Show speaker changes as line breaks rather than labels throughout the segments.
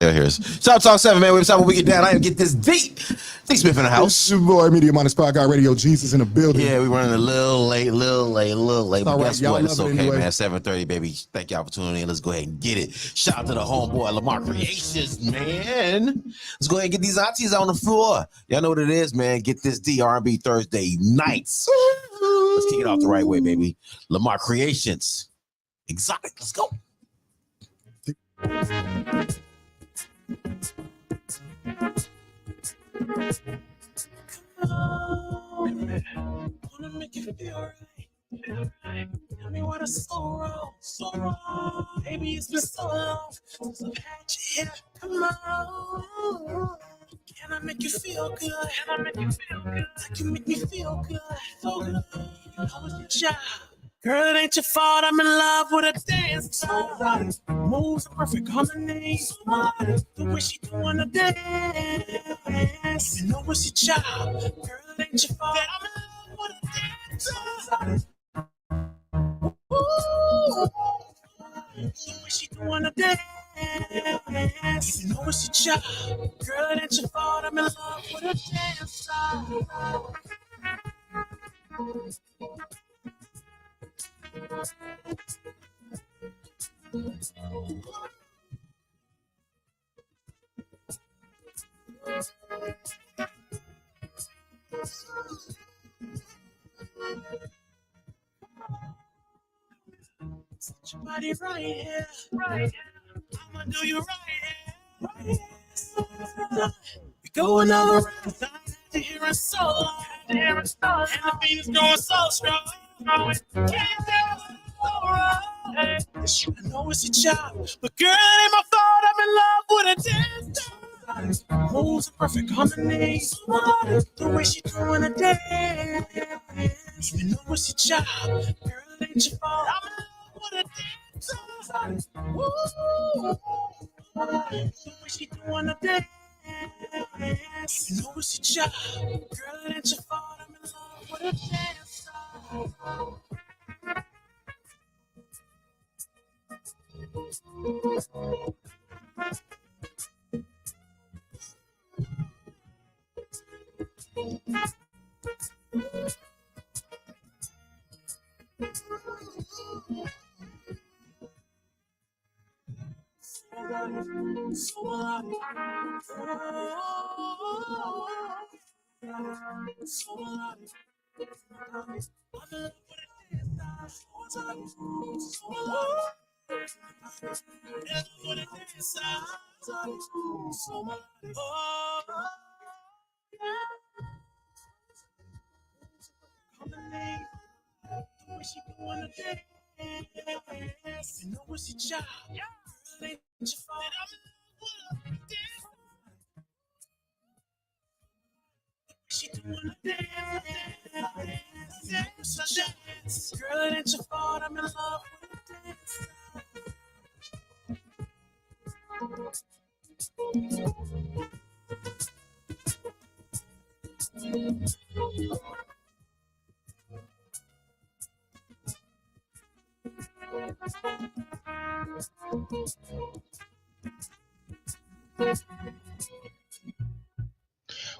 Here's Shoptalk 7, man. We're time when we get down. I am get this deep. D Smith in the house.
It's your boy, Media Minus Podcast Radio. Jesus in the building.
Yeah, we running a little late. But
right.
guess what? It's okay, anyway. Man. 7:30, baby. Thank y'all for tuning in. Let's go ahead and get it. Shout out to the homeboy Lamar Creations, man. Let's go ahead and get these aunties on the floor. Y'all know what it is, man. Get this D R&B Thursday nights. Let's kick it off the right way, baby. Lamar Creations. Exotic. Let's go.
Wanna make you feel right. Tell me what is so wrong. Baby, it's been so long since I've had you here. Come on. Can I make you feel good? I can make me feel good. So good. How was your job? Girl, it ain't your fault. I'm in love with a dance. Moves are perfect harmony. The way she doing the dance. You know it's your job. Girl, it ain't your fault. I'm in love with a dance. The way she doing the dance. You know it's your job. Girl, it ain't your fault. I'm in love with a dance. Set your body right here. I'ma do you right here. We going all around. I had to hear it so loud. And the beat is going so strong. Can't tell alright. I know it's your job, but girl, it ain't my fault. I'm in love with a dance. Moves are perfect harmony. The way she doing a dance. You know it's your job, girl, it ain't your fault. I'm in love with a dance. Woo. The way she doing a dance. You know it's your job, girl, it ain't your fault. I'm in love with a dance. You know it's your job. Girl, ain't your fault. I'm in love with a dance. She doing a dance. Girl, it ain't your fault. I'm in love with a dance.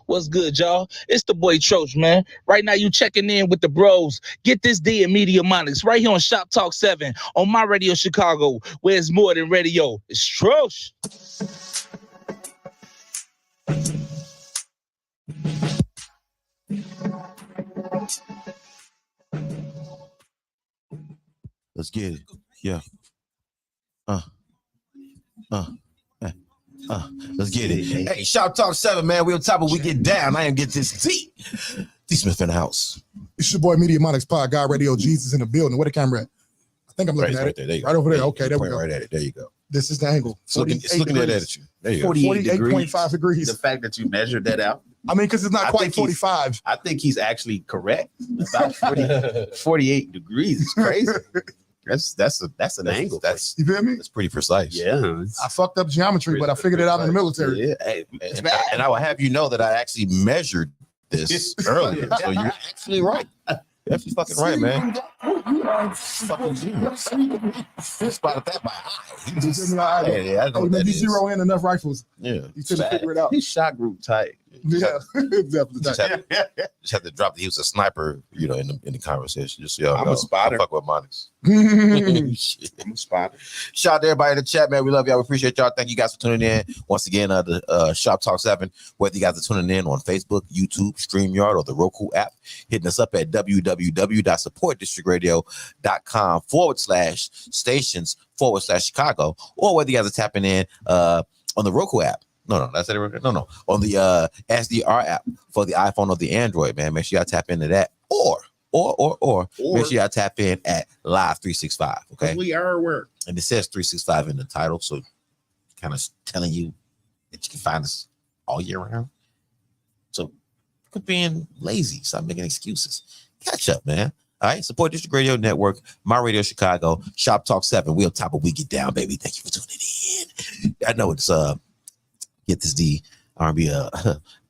What's good, y'all? It's the boy Troach, man. Right now, you checking in with the bros. Get this D and Media Monics right here on Shop Talk 7 on my radio Chicago, where it's more than radio. It's Troach.
Let's get it. Yeah. Let's get it. Hey, Shop Talk 7, man. We on top of We Get Down. I am get this D. D Smith in the house.
It's your boy, Media Minus Podcast Radio. Jesus in the building. Where the camera at? I think I'm looking at it. Right over there. Okay, there we go.
Right at it. There you go.
This is the angle.
It's looking at you. There you go.
48.5 degrees.
The fact that you measured that out.
I mean, because it's not quite 45.
I think he's actually correct. About 48 degrees is crazy. That's an angle.
You feel me?
That's pretty precise.
Yeah.
I fucked up geometry, but I figured it out in the military.
Yeah.
Hey, and I will have you know that I actually measured this earlier. So you're actually right. Definitely fucking right, man.
You are
Fucking genius. Spotted that by eye. He
You
just,
feel me? I
know what that
you
is.
zero in enough rifles.
Yeah.
You couldn't figure it out.
His shot group tight.
Yeah, definitely.
Just have to drop that he was a sniper, in the conversation. Just so y'all
I'm
know.
a spotter.
I fuck with Monix. Shit.
I'm a spotter.
Shout out to everybody in the chat, man. We love y'all. We appreciate y'all. Thank you guys for tuning in. Once again, the Shop Talk 7, whether you guys are tuning in on Facebook, YouTube, StreamYard, or the Roku app, hitting us up at www.supportdistrictradio.com/stations/Chicago, or whether you guys are tapping in on the Roku app. No, that's it. No. On the SDR app for the iPhone or the Android, man. Make sure y'all tap into that. Or make sure y'all tap in at Live 365. Okay.
We are work.
And it says 365 in the title, so kind of telling you that you can find us all year round. So quit being lazy. Stop making excuses. Catch up, man. All right. Support District Radio Network, My Radio Chicago, Shop Talk 7. We'll top of we get down, baby. Thank you for tuning in. I know it's Get This D R&B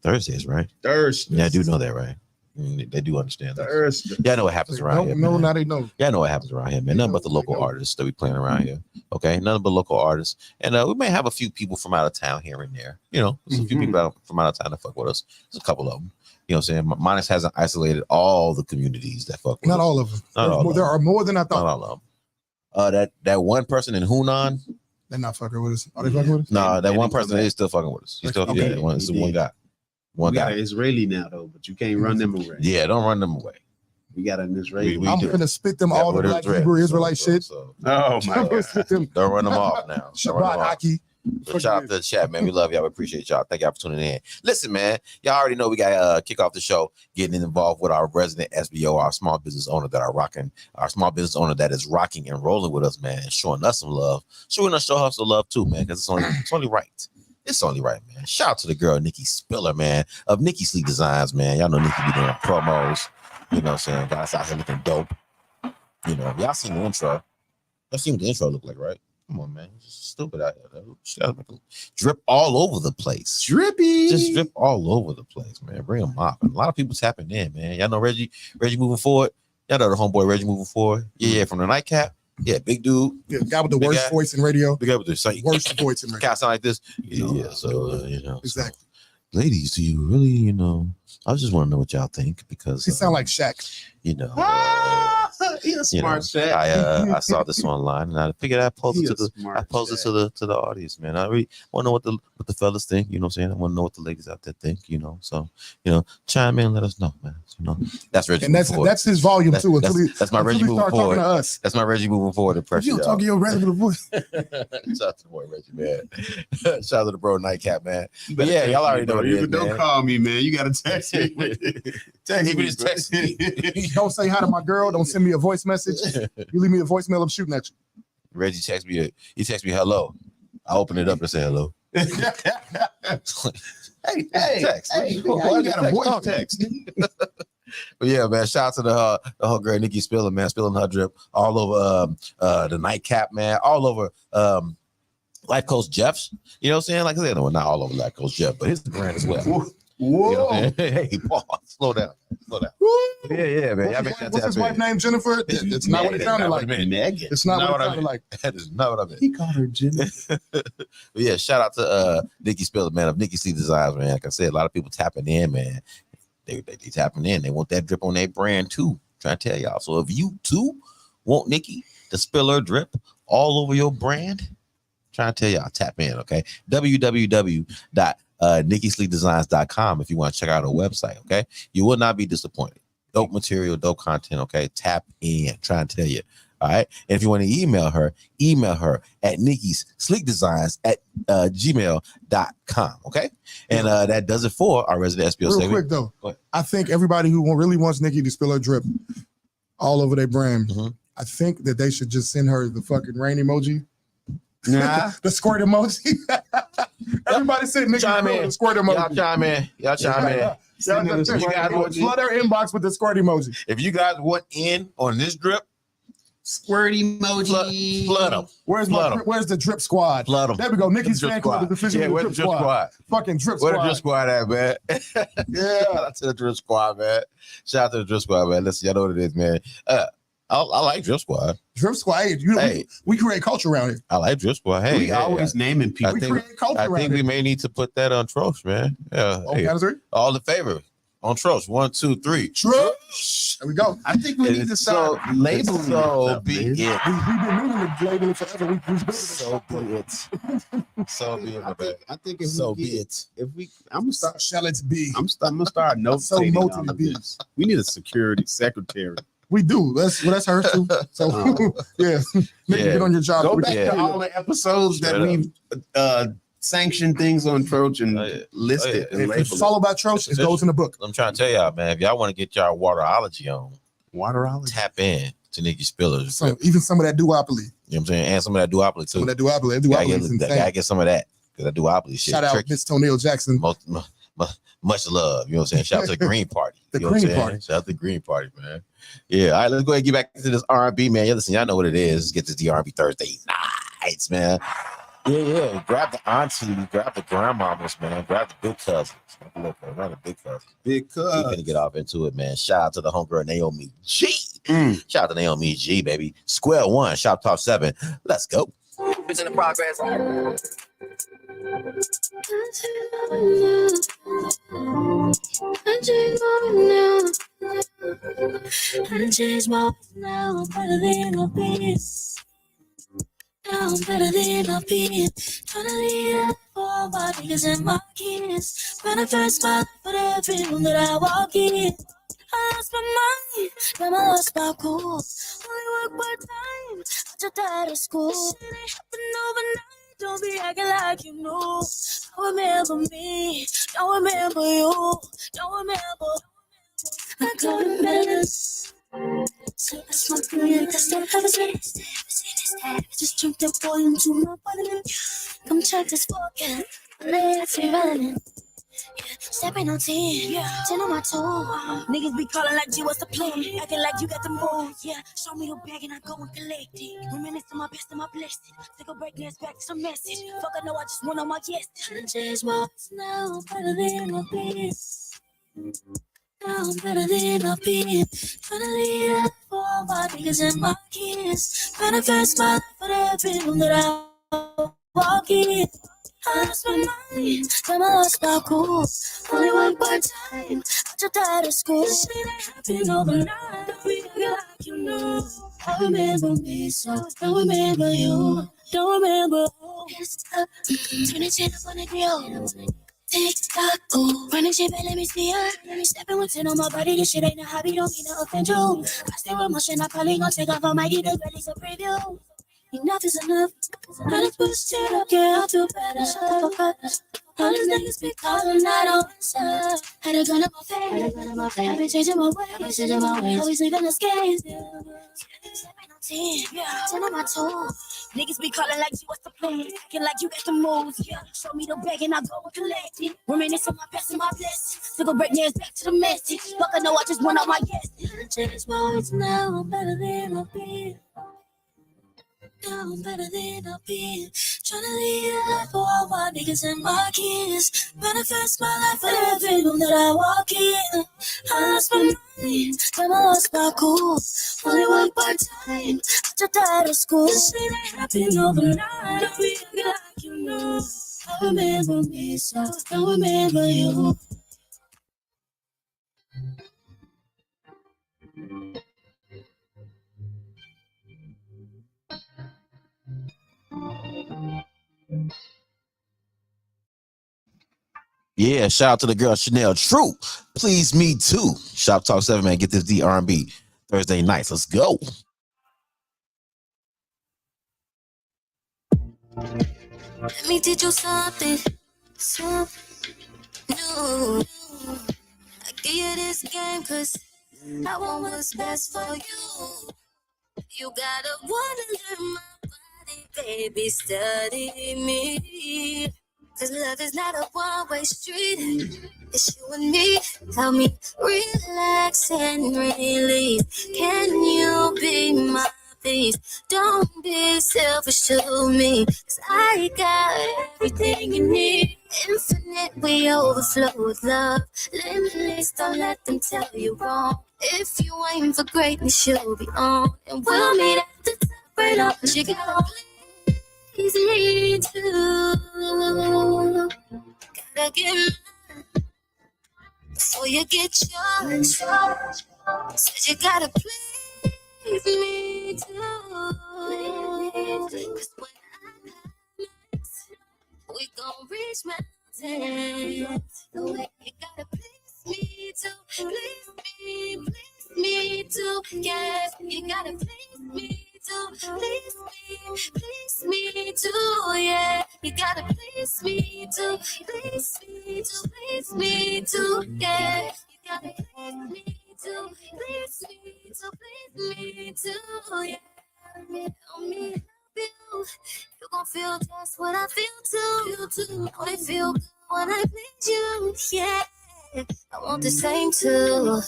Thursdays, right?
Thursday.
Yeah, I do know that, right? They do understand that.
Thursday.
Yeah, I know what happens around here.
No,
man.
now they know.
Yeah, I know what happens around here, man. Nothing but the local artists that we playing around here. Okay, nothing but local artists, and we may have a few people from out of town here and there. There's a few people from out of town that fuck with us. There's a couple of them. You know what I'm saying? Monix hasn't isolated all the communities that fuck with
Not
us.
all of them.
Not
There are more than I thought.
Not all of them. That one person in Hunan.
They're not fucking with us. Are they fucking with us?
No, that one person is still fucking with us. He's still
Okay.
it's the one guy.
We got an Israeli now though, but you can't run them away.
Yeah, don't run them away.
We got an Israeli.
We
I'm
do.
gonna spit them all the black Hebrew Israelite shit.
Oh my God.
Don't run them off now. Don't run
Shabbat
them off.
Aki.
So shout out to the chat, man. We love y'all. We appreciate y'all. Thank y'all for tuning in. Listen, man, y'all already know we got to kick off the show, getting involved with our resident SBO, our small business owner that is rocking and rolling with us, man, and showing us some love. Showing her some love too, man, because it's only right. It's only right, man. Shout out to the girl, Nikki Spiller, man, of Nikki Sleek Designs, man. Y'all know Nikki be doing promos. You know what I'm saying? Guys out here looking dope. Y'all seen the intro. Y'all seen what the intro look like, right? Come on, man. It's just stupid out here, though. Drip all over the place.
Drippy.
Just drip all over the place, man. Bring them up. And a lot of people tapping in, man. Y'all know Reggie moving forward. Y'all know the homeboy Reggie moving forward. Yeah, from the nightcap. Yeah, big dude.
Yeah, guy with the
Big
worst
guy.
voice in radio.
Big guy with the
Worst voice in radio.
Kind of sound like this. Yeah. So
Exactly.
So, ladies, do you really, I just want to know what y'all think because
He sound like Shaq.
He's a smart set.
I saw this online and I figured I'd post it to the to the audience, man. I really want to know what the fellas think, you know what I'm saying? I want to know what the ladies out there think, So, chime in and let us know, man. That's Reggie.
And that's his volume too.
That's my Reggie moving forward.
Talking to us.
That's my Reggie moving forward impression.
You don't talk your regular voice.
Shout out to the boy Reggie, man. Shout out to the bro Nightcap, man. But yeah, y'all already know what it is, man.
Don't call me, man. You gotta text me.
Text me.
Don't say hi to my girl. Don't send me a voice message. You leave me a voicemail, I'm shooting at you.
Reggie text me hello. I open it up and say hello.
Hey,
text.
You got a voice
text. But yeah, man, shout out to the whole girl Nikki Spiller, man, spilling her drip all over the nightcap, man, all over Life Coach Jeff's. You know what I'm saying? Like I said, no, not all over Life Coach Jeff, but his brand as well.
Whoa.
Hey, Paul, slow down. Yeah, man.
What's his wife name? Jennifer? It's not what it sounded like.
Megan.
It's not what it sounded like.
That is not what I meant.
He called her Jennifer.
But yeah, shout out to Nikki Spiller, man, of Nikki Sleek Designs, man. Like I said, a lot of people tapping in, man. They tapping in. They want that drip on their brand too. Trying to tell y'all. So if you too want Nikki to spill her drip all over your brand, trying to tell y'all, tap in, okay? www.nikkisleekdesigns.com if you want to check out our website, okay? You will not be disappointed. Dope material, dope content, okay? Tap in. Trying to tell you. All right. And if you want to email her at nikkisleekdesigns@gmail.com. Okay. And that does it for our resident SBO
Real
segment.
quick though, I think everybody who really wants Nikki to spill her drip all over their brand,
Mhm.
I think that they should just send her the fucking rain emoji.
Nah.
The squirt emoji. Everybody said Nikki
Chime
spill
in.
the squirt emoji.
Y'all chime in.
Y'all
You guys want-
flood her inbox with the squirt emoji.
If you guys want in on this drip,
squirt emoji.
Flood them.
Where's the drip squad?
Flood them.
There we go. Nikki's fan club is officially the drip squad. Fucking drip squad.
Where the drip squad at, man?
Yeah.
Shout out to the drip squad, man. Shout out to the drip squad, man. Listen, y'all know what it is, man. I like drip squad.
Drip squad. Hey, we create culture around here.
I like drip squad. Hey,
we always naming people.
We create culture around here.
I think we may need to put that on Trosh, man. Yeah.
Hey,
all in favor. On Trosh. 1, 2, 3.
Trosh. There we go.
I think we need to start labeling.
So be it.
We've been meaning to label it forever.
So be it. So be it, my bad.
I think if
so
we
be it.
If we, I'm gonna start.
Shall it be?
I'm gonna start notating all of this. We need a security secretary.
We do. That's hers too. So yeah, get on your job.
Go back to all the episodes that we've sanctioned things on Trojan and listed.
If it's all about Trojan, it goes in the book.
I'm trying to tell y'all, man. If y'all want to get y'all waterology on, tap in to Nikki Spillers.
So even some of that duopoly.
You know what I'm saying? And some of that duopoly too.
Some of that duopoly.
Gotta get some of that. Because that duopoly shit.
Shout out Miss Tonell Jackson.
Much love. You know what I'm saying? Shout out to the Green Party.
The Green Party.
Shout out to the Green Party, man. Yeah. All right, let's go ahead and get back to this R&B, man. Yeah, listen, y'all know what it is. Let's get this R&B Thursday nights, man. Yeah. Grab the auntie, grab the grandmamas, man. Grab the big cousins. Grab the big cousins. We're gonna get off into it, man. Shout out to the homegirl Naomi G. Shout out to Naomi G, baby. Square One, Shoptalk 7. Let's go. It's in the progress.
I changed my now. I'm better than I've been. Now I'm better than I've been. Trying to lead up for my niggas and my kids. When I first smile for every room that I walk in. I lost my mind, then I lost my cool. Only work part-time, I just out of school. Shit ain't happen overnight. Don't be acting like you know. Don't remember me. Don't remember you. Don't remember. I don't remember. So that's my period. That's not how it's like. Just drink that boy into my body. Come check this fucking. Let's be running. Stepping on 10, 10 on my toe. Niggas be calling like, G, what's the plan? Acting like you got the moves, Show me your bag and I go and collect it. Reminisce to my best and my blessed. Take a break, let's back to some message. Fuck, I know I just want on my yes. I changed my now, better than I've been. Now I'm better than I've been. Trying to lead up for all my niggas and my kids. When I first smile for every room that I walk in. I lost my mind, then I lost my cool. Only work part-time, I just out of school. Shit ain't happen overnight, don't be like you know. I remember me, so don't remember you. Don't remember who. It's up, turn it up on the grill. Tick-tock, ooh, running shit back, let me see her. Stepping with 10 on my body, this shit ain't a hobby, don't mean to offend you. I stay with my shit, I probably gon' take off on my gear, release a preview. Enough is enough. I just push it up, I feel better. Shut the fuck up. All these niggas be calling, I don't answer. Had a gun in my face. I been changing my way. Always leaving the skates. Stepping on 10 on my toe. Niggas be calling like, you what's the plan? Acting like you got the moves, Show me the bag and I go and collect it. Reminisce on my best and my blessings. Took a break, now it's back to the message. Fuck, I know I just want all my yes. I changed my words now, I'm better than I've been. Now I'm better than I've been. Tryna lead a life for all my niggas and my kids. Manifest my life for every room that I walk in. I lost my mind, then I lost my cool. Only work part-time, I just out of school. This shit ain't happen overnight, don't be like you know. I remember me, so don't remember you.
Yeah, shout out to the girl Chanel True. Please me too. Shop Talk 7, man. Get this R&B Thursday nights. Let's go.
Let me teach you something new. I give you this game cause I want what's best for you. You gotta wanna learn my body, baby, study me. Cause love is not a one-way street. It's you and me. Help me relax and release. Can you be my these. Don't be selfish to me, 'cause I got everything you need. Infinite, we overflow with love. Limitless, don't let them tell you wrong. If you aim for greatness, you'll be on. And we'll meet at the top right off. But you gotta please me too. Gotta get mine before you get yours. Said you gotta please me too. 'Cause when we gon' reach mountains. You gotta please me too. Please me too. Yes, you gotta please me too. Please me too. Yeah, you gotta please me too. Please me too. Yeah, you gotta please me too. Please me too. Yeah, help me help you. You gon' feel just what I feel too. You too. Know it feel good when I please you. Yeah, I want the same too.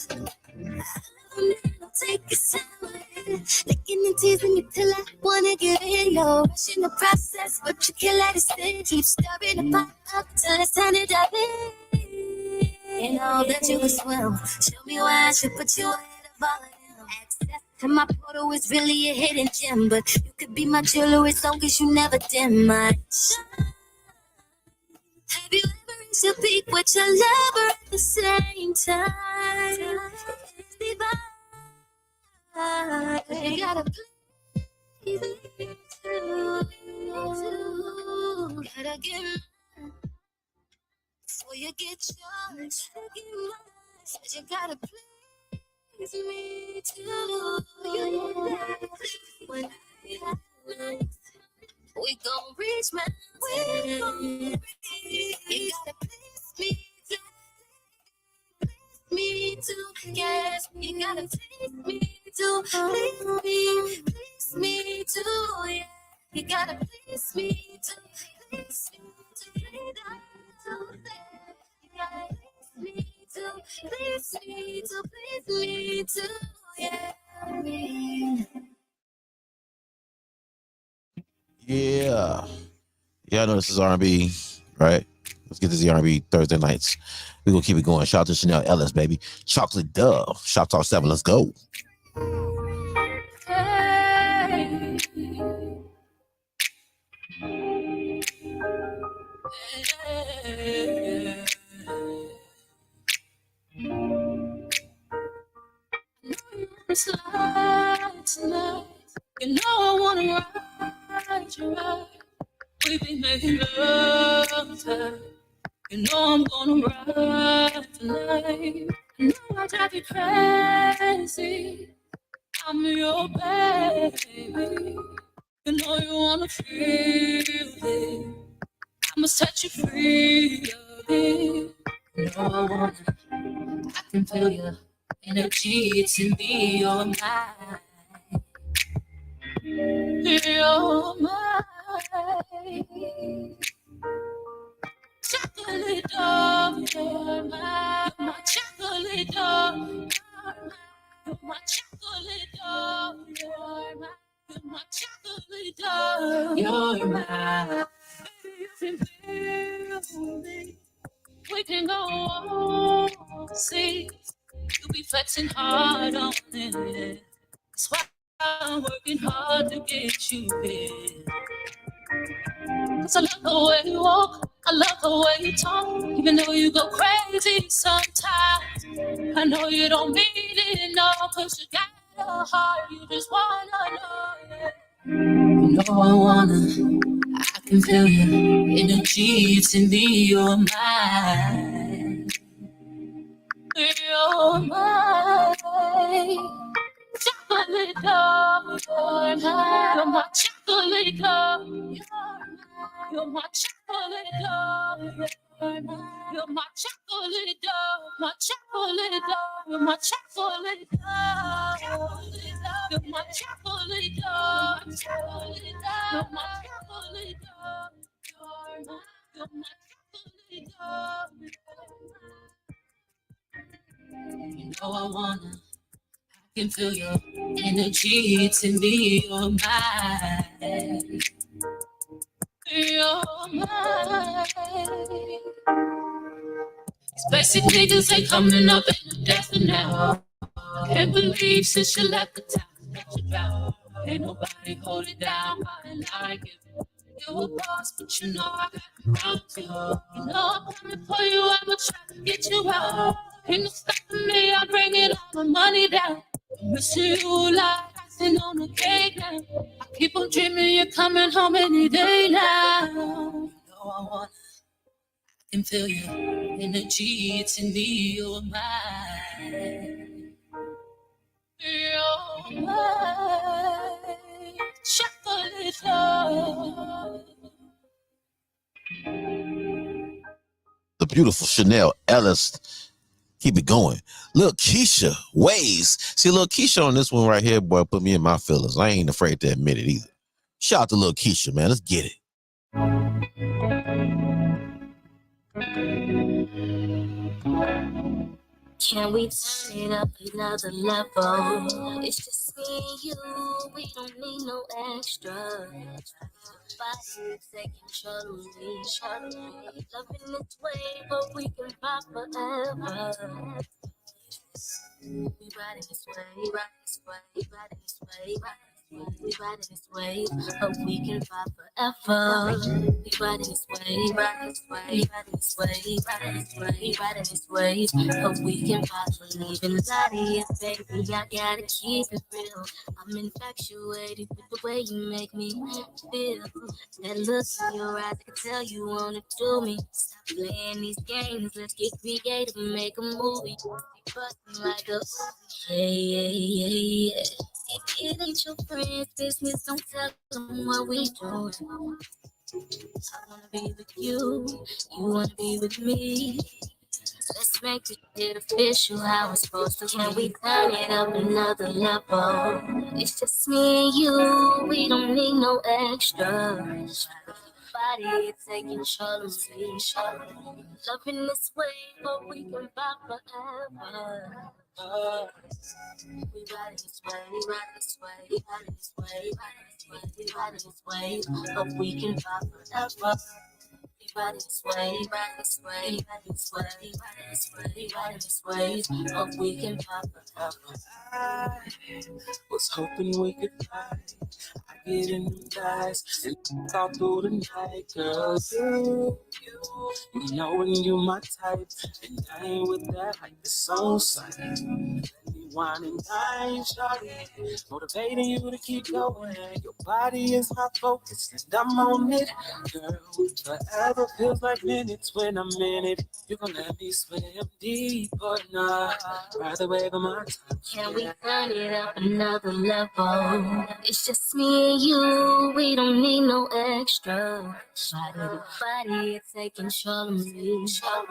Take your time, licking and teasing me till I wanna give in. You're rushing the process, but you can't let it sit. Keep stirring the pot up till it's time to dive in. And all that you can swim. Show me why I should put you ahead of all of them. Access to my portal is really a hidden gem, but you could be my jewelry as long as you never dim my shine. Have you ever reached your peak with your lover at the same time? It's divine. You gotta please me too. Gotta get mine before you get yours. Said you gotta please me too. When I have nights, we gon' reach mountains. You gotta please me too. Yes, you gotta please me too. Please me too. Yeah, you gotta please me too. Please me too. You gotta please me too. Please me too. Please me too. Yeah.
Yeah. Yeah, I know this is R&B, right? Let's get this R&B Thursday nights. We're going to keep it going. Shout out to Chanel Ellis, baby. Chocolate Dove. Shoptalk 7. Let's go.
Hey. Slide tonight. You know I wanna ride you right. We be making love time. You know I'm gonna ride tonight. You know I drive you crazy. I'm your baby. You know you wanna feel it. I'ma set you free, baby. You know I wanna. I can feel your energy. It's in me. You're mine. You're mine. Chocolate dove, you're mine. You're my chocolate dove. You're my chocolate dove. You're mine. You're my chocolate dove. You're mine. Baby, you can feel me. We can go on, see. You be flexing hard on it. That's why I'm working hard to get you here. 'Cause I love the way you walk, I love the way you talk. Even though you go crazy sometimes, I know you don't mean it, no. 'Cause you got a heart, you just wanna know, yeah. You know I wanna, I can feel your energy, it's in me, you're mine. You're mine. Chocolate dove, you're mine. You're my chocolate dove. You're my chocolate dove. You're my chocolate dove. My chocolate dove. You're my chocolate dove. You're my chocolate dove. You're my chocolate dove. You're my chocolate dove. You know I wanna. I can feel your Energy to me, you're mine. You're mine. It's basically just like coming up in the death now. Can't believe since you left the time that you bound. Ain't nobody hold it down, but I give it. You a boss, but you know I got around you. You know I'm coming for you, I'ma try to get you out. Ain't no stopping me, I'm bringing all my money down. I'm missing you like icing on the cake now. I keep on dreaming you're coming home any day now. You know I want, I can feel your energy, it's in me, you're mine. You're mine. Chocolate love.
The beautiful Chanel Ellis. Keep it going. Lil Keisha, Ways. See, Lil Keisha on this one right here, boy, put me in my feelings. I ain't afraid to admit it either. Shout out to Lil Keisha, man. Let's get it.
Can we turn it up another level? It's just me and you, we don't need no extra. Body taking control of me, loving this way, but we can rock forever. We riding this way, riding this way, riding this way, riding we riding this wave, hope we can vibe forever. We riding this wave, riding this wave, riding this wave, riding this wave, riding this wave, hope we can vibe for leaving Lottie, baby. I gotta keep it real. I'm infatuated with the way you make me feel. That look in your eyes, I can tell you wanna do me. Stop playing these games, let's get creative and make a movie. Bustin' like a yeah. If it ain't your friend's business, don't tell them what we doing. I wanna be with you, you wanna be with me. Let's make it official how it's supposed to be. Can we turn it up another level? It's just me and you, we don't need no extra. Body taking control of me, loving this way, but we can vibe forever. We riding this way, riding this way, riding this way, riding this way, riding this way, but we can vibe forever. We riding this way, riding this way, riding this way, riding this way, riding this way, but we can vibe forever. I was hoping we could fly. I get in the guys and talk through the night, girl. You know when you my type, and I ain't with that like the song side. Wine and dine, shawty, motivating you to keep going. Your body is my focus, and I'm on it, girl. Forever feels like minutes when I'm in it. You gon' let me swim deep or not? Rather wave on my time. Can we turn it up another level? It's just me and you, we don't need no extra. Body taking control of me. I'm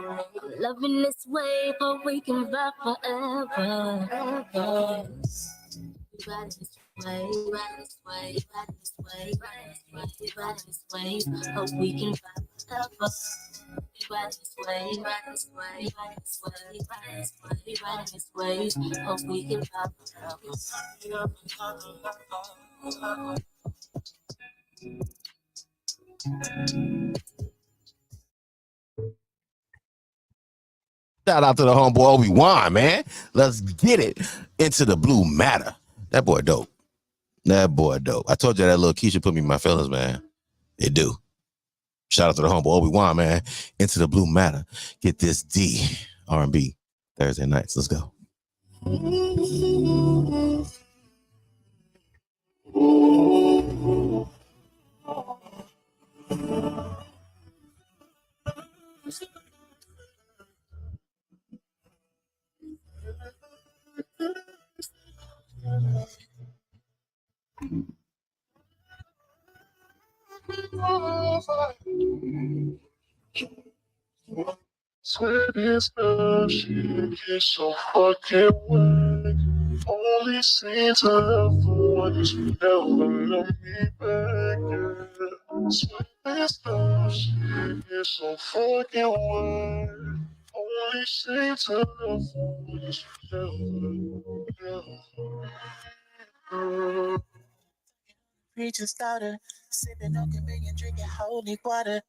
loving this way, but we can vibe forever. We riding this way, riding this way, riding this way, riding this way, riding this way, hope we can vibe forever. We riding this way, riding this way, riding this way, riding this way, riding this way, hope we can vibe forever.
Shout out to the homeboy Obi-Wan, man. Let's get it into the blue matter. That boy dope. That boy dope. I told you that little Keisha put me in my feelings, man. It do. Shout out to the homeboy Obi-Wan, man. Into the blue matter. Get this D R&B Thursday nights. Let's go.
Swear this love shit gets so fucking whack. Only seem to love the ones who never love me back. Yeah. Swear this love shit gets so fucking whack. Only seem to love the ones who never love me.
preacher's daughter. Sipping on convenient, drinking holy water.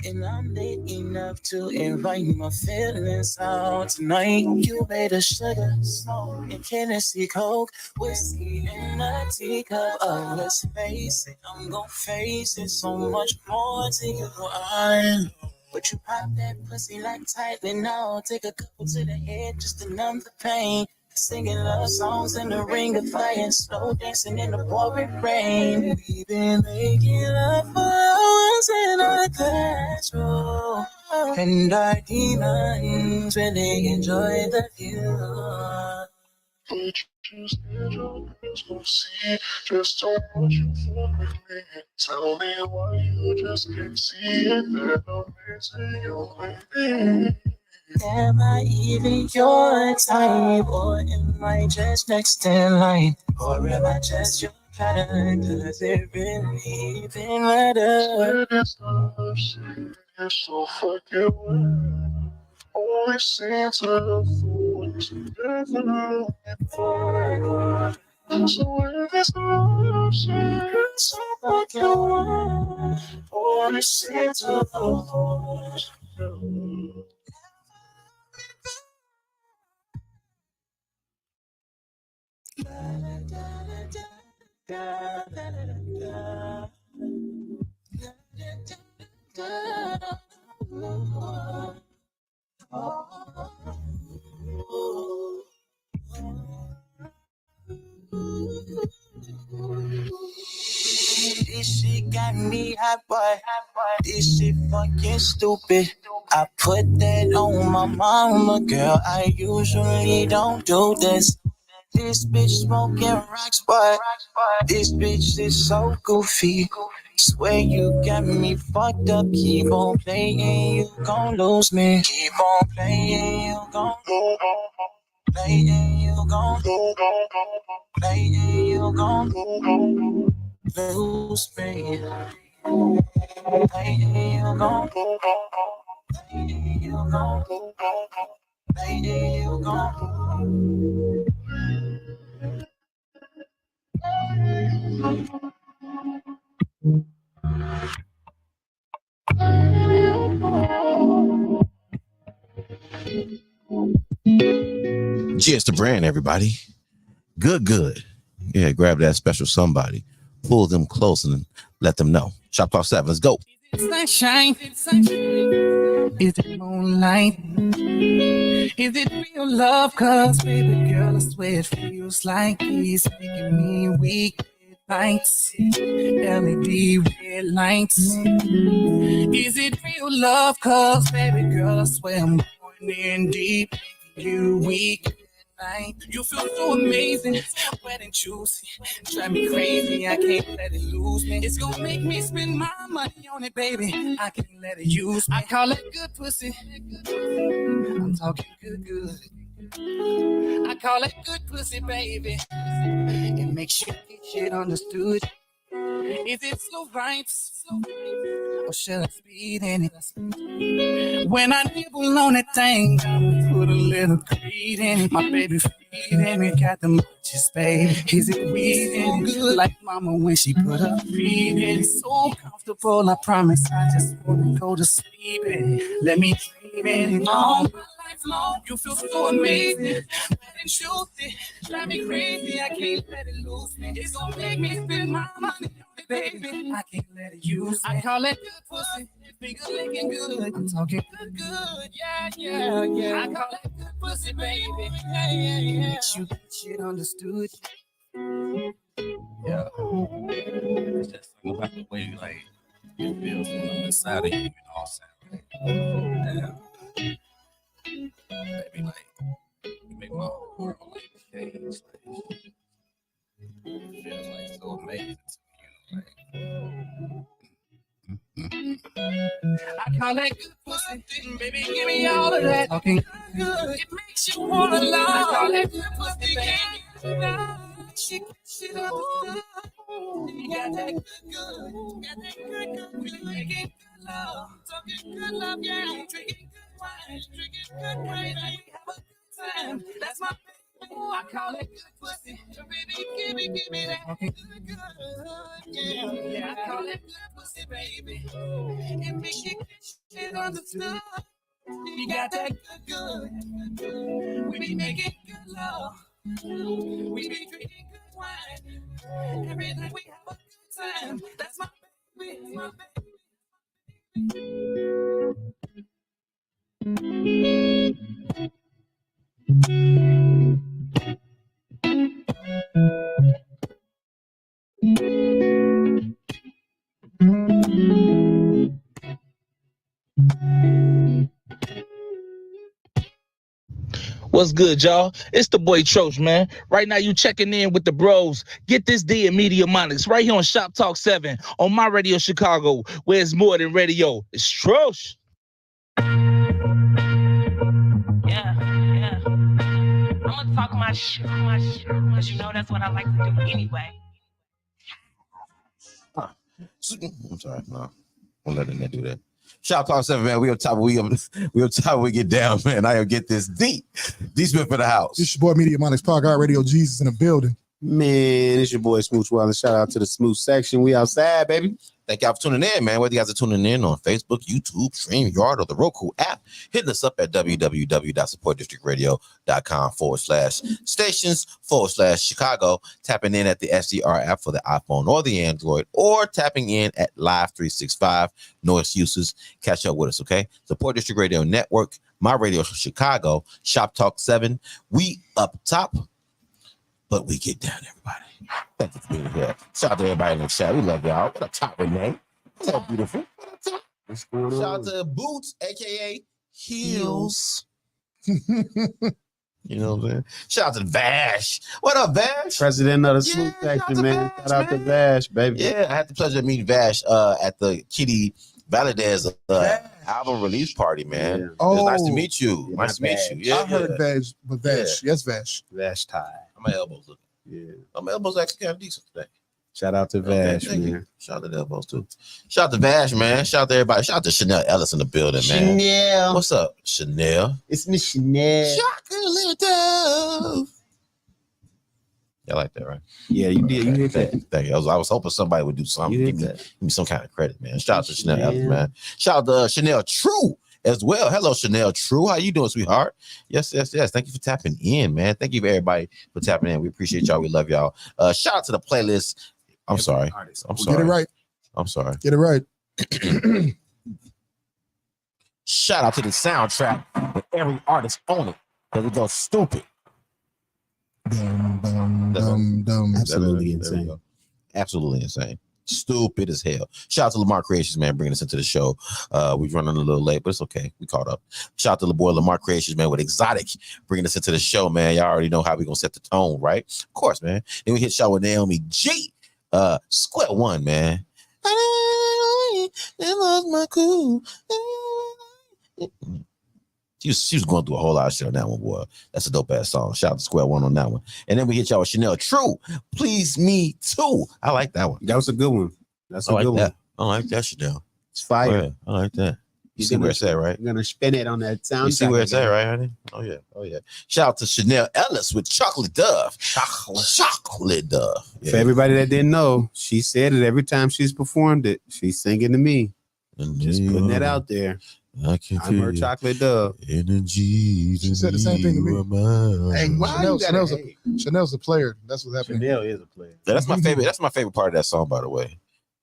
And I'm late enough to invite my feelings out tonight. You made a sugar, salt, and Tennessee Coke, whiskey in a teacup. Oh, let's face it, I'm gon' face it. So much more to you, I know. But you pop that pussy like tightly now. Take a couple to the head just to numb the pain. Singing love songs in the ring of fire, slow dancing in the pouring rain. We've been making love for hours in our classroom, and our demons really enjoy the view.
But you schedule things to see just how much you fuck with me. Tell me why you just can't see it that I'm missing you, baby.
Am I even your type, or am I just next in line? Or am I just your pattern? Does it really even matter?
It's not shit, you're so fucking weird. Always seem to look for what you never looking for. So if it's not shit, you're so fucking weird. Always seem to look for what you never.
This shit got me hot, boy. This shit fucking stupid. I put that on my mama, girl. I usually don't do this. This bitch smoking rocks, boy. This bitch is so goofy. Swear you got me fucked up. Keep on playing, you gon' lose me. Keep on playing, you gon' playing, you gon' playing, you gon' lose me. Playing, you gon' playing, you gon' playing, you gon'
Cheers to brand, everybody. Good. Yeah, grab that special somebody, pull them close, and let them know. Shoptalk 7, let's go.
sunshine. Is it moonlight? Is it real love? Cause baby girl, I swear it feels like he's making me weak. Lights, LED red lights. Is it real love? Cause baby girl, I swear I'm going in deep. Making you weak. You feel so amazing, wet and juicy. Drive me crazy, I can't let it lose me. It's gonna make me spend my money on it, baby. I can't let it use me. I call it good pussy. I'm talking good. I call it good pussy, baby. It makes you get shit understood. Is it slow vibes? Or should I speed in it? When I nibble on that thing, I put a little greed in it. My baby feeding me, got the munchies, baby. Is it weed in it? Good like mama when she put her feet in it. So comfortable, I promise. I just wanna go to sleep in it. Let me dream in it all my life long. You feel so amazing, wet and juicy. Drive me crazy, I can't let it lose me. It's gonna make me spend my money. Baby, I can't let it use me. I call it good pussy. Be good looking good. I'm talking good. Yeah. I call it good pussy, baby. Yeah. You get shit understood.
Yeah. It's just something about the way like it feels on the inside of you, you know what I'm saying? Damn. Baby, like you make my whole world like change. Like, it feels like so amazing to me, you know,
I call that good pussy. Baby, give me all of that. Talking good. It makes you wanna love. I call that good pussy, baby. Shit understood. You got that good. You got that good. We making good love. Talking good love, yeah. Drinking good wine. Drinking good wine. We have a good time. That's my Oh, I call it good pussy. Baby, give me that good, yeah. Yeah, I call it good pussy, baby. And make it shit understood. You got that good. We be making good love. We be drinking good wine. Every night we have a good time. That's my baby, my baby.
What's good, y'all? It's the boy Troach, man. Right now, you checking in with the bros. Get this D in Media Monics right here on Shop Talk 7 on my radio Chicago, where it's more than radio. It's Troach.
Yeah. I'm gonna talk my shit, because you know that's what I like to do anyway.
I'm sorry, no, I'm letting that do that. Shop Talk 7, man. We on top. We on top. We get down, man. I get this D Smith for the house.
It's your boy Media Monics, Pod God Radio Jesus in the building.
Man, it's your boy Smooch Wallace. Shout out to the Smooch section. We outside, baby.
Thank y'all for tuning in, man. Whether you guys are tuning in on Facebook, YouTube, StreamYard, or the Roku app, hitting us up at www.supportdistrictradio.com/stations/Chicago, tapping in at the SDR app for the iPhone or the Android, or tapping in at Live 365. No excuses. Catch up with us, okay? Support District Radio Network, my radio Chicago, Shop Talk 7. We up top, but we get down, everybody. Thank you for being here. Shout out to everybody in the chat. We love y'all. What up, top, Renee? What's up, beautiful? What up, top?
What's going on?
Shout out to Boots, aka Heels. You know what I'm saying? Shout out to Vash. What up, Vash?
President of the
Yeah,
Smooch
shout out
section,
to
man.
Vash,
Shout out to
man.
Vash, baby.
Yeah, I had the pleasure of meeting Vash at the Kitty Valadez album release party, man.
Yeah.
It was nice to
Oh.
meet you.
Yeah,
Nice to meet
Vash.
you. Yeah,
I heard Vash, but Vash. Yes, Vash.
Vash tie.
How my elbows looking?
Yeah.
My elbows actually kind of decent today.
Shout out to
Okay,
Vash,
thank you.
man.
Shout out to the elbows too. Shout out to Vash, man. Shout out to everybody. Shout out to Chanel Ellis in the building, man.
Chanel.
What's up, Chanel?
It's Miss Chanel.
Chocolate Dove. Y'all like that, right?
Yeah, you did. You hit
Thank
that.
you. Thank you. I was hoping somebody would do something.
You
Give
hit
me
that.
some kind of credit, man. Shout out to Chanel
Chanel.
Ellis, man. Shout out to Chanel True as well. Hello, Chanel True. How you doing, sweetheart? Yes. Thank you for tapping in, man. Thank you for everybody for tapping in. We appreciate y'all. We love y'all. Shout out to the playlist. I'm sorry. I'm sorry.
Get it right.
I'm sorry.
Get it right.
Shout out to the soundtrack with every artist on it because it goes stupid.
Dumb.
Absolutely
There we
insane.
go. Absolutely insane. Stupid as hell. Shout out to Lamar Creations, man, bringing us into the show. We've running a little late, but it's okay. We caught up. Shout out to the boy Lamar Creations, man, with Exotic bringing us into the show, man. Y'all already know how we gonna set the tone, right? Of course, man. Then we hit show with Naomi G. Square One, man. I lost my cool. She was going through a whole lot of shit on that one, boy. That's a dope ass song. Shout out to Square One on that one. And then we hit y'all with Chanel True. Please Me Too. I like that one.
That was a good one. That's a
I like
good
that.
one.
I like that Chanel.
It's fire.
Oh, yeah. I like that. You see where it's at, right?
You're gonna spin it on that sound.
You see where it's at, right, honey? Oh yeah. Shout out to Chanel Ellis with Chocolate Dove. Chocolate Dove.
For everybody that didn't know, she said it every time she's performed it. She's singing to me. Just putting that out there.
I can
I'm her chocolate dove.
Energy.
She said the same thing to me.
Hey, why you gotta hate?
Chanel's a player. That's what's happening.
Chanel is a player.
That's my favorite. That's my favorite part of that song, by the way.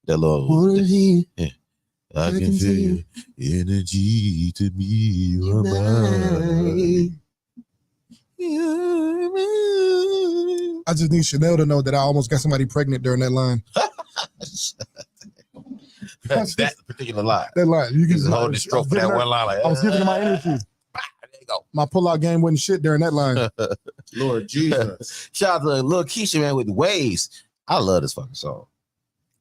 That little. I can feel energy to be your mind.
I just need Chanel to know that I almost got somebody pregnant during that line.
That particular line.
That line. You can
Just hold the stroke for that one line. Like,
I was giving her my energy.
There you go.
My pull-out game wasn't shit during that line.
Lord Jesus.
Shout out to Lil Keisha, man, with Waves. I love this fucking song.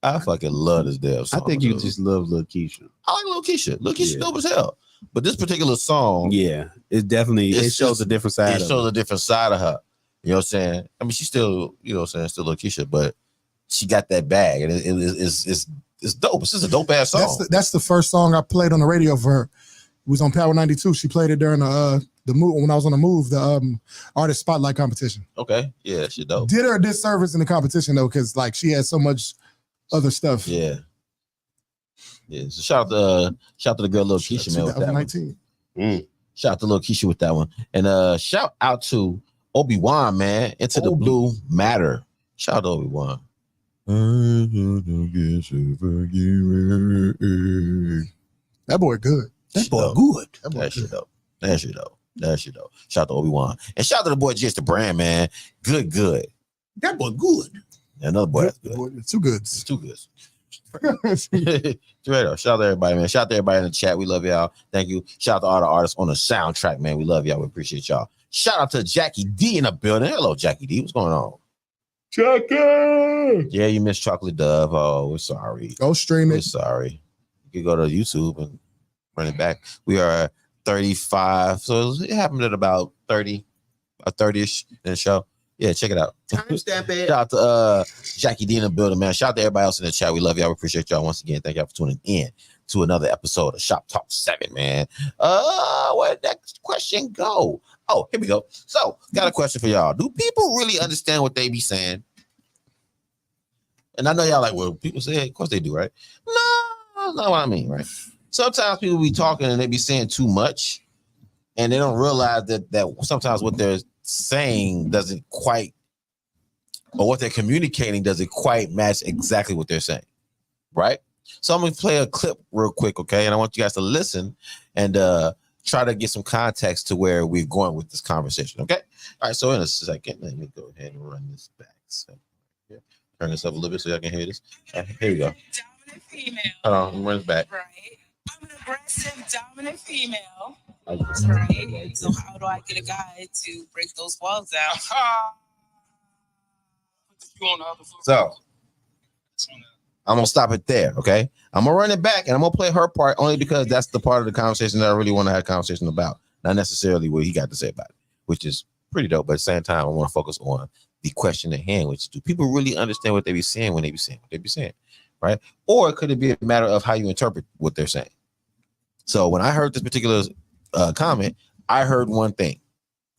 I fucking love this damn
I
song.
think you
dude.
just love Lil Keisha.
I like Lil Keisha. Lil Keisha
Yeah.
dope as hell. But this particular song,
Yeah, it definitely it
It's
shows
just-
a different side.
it
of
shows a different side of her. You know what I'm saying? I mean, she's still, you know what I'm saying, still Lil Keisha, but she got that bag, and it's dope. It's just a dope ass song.
That's the first song I played on the radio for her. It was on Power 92. She played it during the move when I was on the move, the artist spotlight competition.
Okay, yeah, that shit dope.
Did her a disservice in the competition though, because like she had so much other stuff.
Yeah. Yeah. So shout out to the girl Lil Keisha, man, with that one.
2019.
Shout out to Lil Keisha with that one. And shout out to Obi-Wan, man, Into the Blue Matter. Shout out to Obi-Wan.
That boy good.
That boy good. That shit dope. That shit dope. Shout out to Obi-Wan. And shout out to the boy Just the Brand, man. Good. That boy good. Another boy that's good.
Two goods.
Two goods. Shout out to everybody, man. Shout out to everybody in the chat. We love y'all. Thank you. Shout out to all the artists on the soundtrack, man. We love y'all. We appreciate y'all. Shout out to Jackie D in the building. Hello, Jackie D. What's going on?
Jackie.
Yeah, you missed Chocolate Dove. Oh, we're sorry.
Go stream it.
We're sorry. You can go to YouTube and run it back. We are 35. So it happened at about 30, a 30-ish in the show. Yeah, check it out.
Timestamp it.
Shout out to Jackie D in the building, man. Shout out to everybody else in the chat. We love y'all. We appreciate y'all once again. Thank y'all for tuning in to another episode of Shop Talk 7, man. Where'd that question go? Oh, here we go. So, got a question for y'all. Do people really understand what they be saying? And I know y'all like, well, people say it. Of course they do, right? No, that's not what I mean, right? Sometimes people be talking and they be saying too much, and they don't realize that sometimes what they're saying doesn't quite, or what they're communicating doesn't quite match exactly what they're saying, right? So I'm gonna play a clip real quick, okay? And I want you guys to listen and try to get some context to where we're going with this conversation, okay? All right, so in a second, let me go ahead and run this back. So, yeah. Turn this up a little bit so y'all can hear this. Here we go.
Dominant female.
Hold on, run this back.
Right. I'm an aggressive, dominant female. Right. So how do I get a guy to break those walls down?
So I'm gonna stop it there, okay? I'm gonna run it back and I'm gonna play her part only because that's the part of the conversation that I really want to have a conversation about, not necessarily what he got to say about it, which is pretty dope. But at the same time, I want to focus on the question at hand, which is, do people really understand what they be saying when they be saying what they be saying, right? Or could it be a matter of how you interpret what they're saying? So when I heard this particular comment, I heard one thing.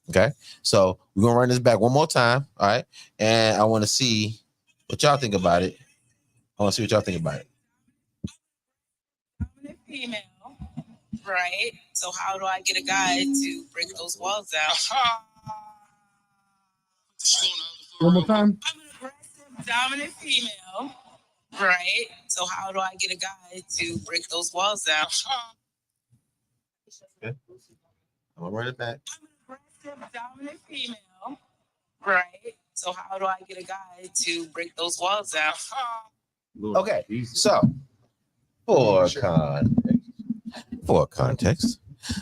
Okay, so we're gonna run this back one more time, all right? And I want to see what y'all think about it. I want to see what y'all think about it.
Dominant female, right? So how do I get a guy to break those walls down?
One more time.
I'm an aggressive, dominant female, right? So how do I get a guy to break those walls down?
Okay. I'm gonna run it back.
Dominant female, right? So how do I get a guy to break those walls down?
Okay, so for context,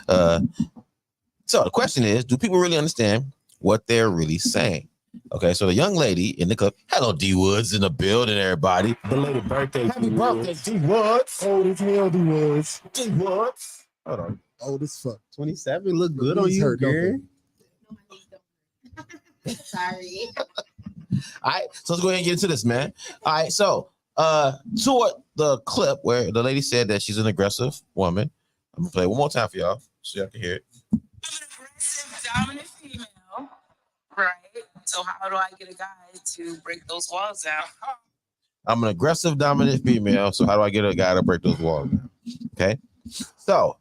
so the question is, do people really understand what they're really saying? Okay, so the young lady in the club, hello D Woods in the building, everybody.
Belated birthday.
Happy birthday, D Woods.
Old as hell, D Woods.
D Woods. Hold on.
Old as fuck.
27 look good on you, girl.
Sorry.
All right, so let's go ahead and get into this, man. All right, so toward the clip where the lady said that she's an aggressive woman. I'm gonna play it one more time for y'all so y'all can hear it.
I'm an aggressive, dominant female, right? So how do I get a guy to break those walls down?
I'm an aggressive, dominant female. So how do I get a guy to break those walls down? Okay. So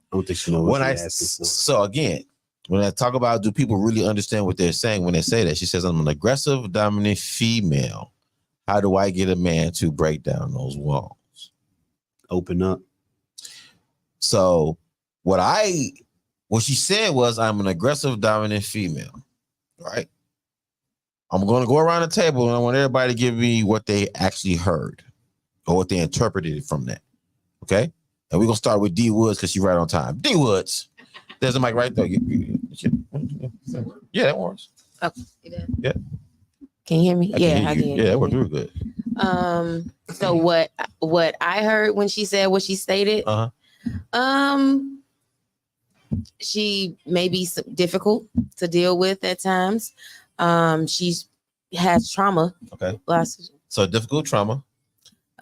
again, when I talk about, do people really understand what they're saying when they say that? She says, I'm an aggressive, dominant female. How do I get a man to break down those walls?
Open up.
So what she said was, I'm an aggressive, dominant female, right? I'm going to go around the table and I want everybody to give me what they actually heard or what they interpreted from that. Okay. And we're going to start with D Woods because she's right on time. D Woods. There's a mic right there. Yeah, that works.
Oh, it does.
Yeah.
Can you hear me?
I can hear you. Yeah, that worked real good.
So what I heard when she said what she stated, she may be difficult to deal with at times. She has trauma.
Okay. So difficult trauma.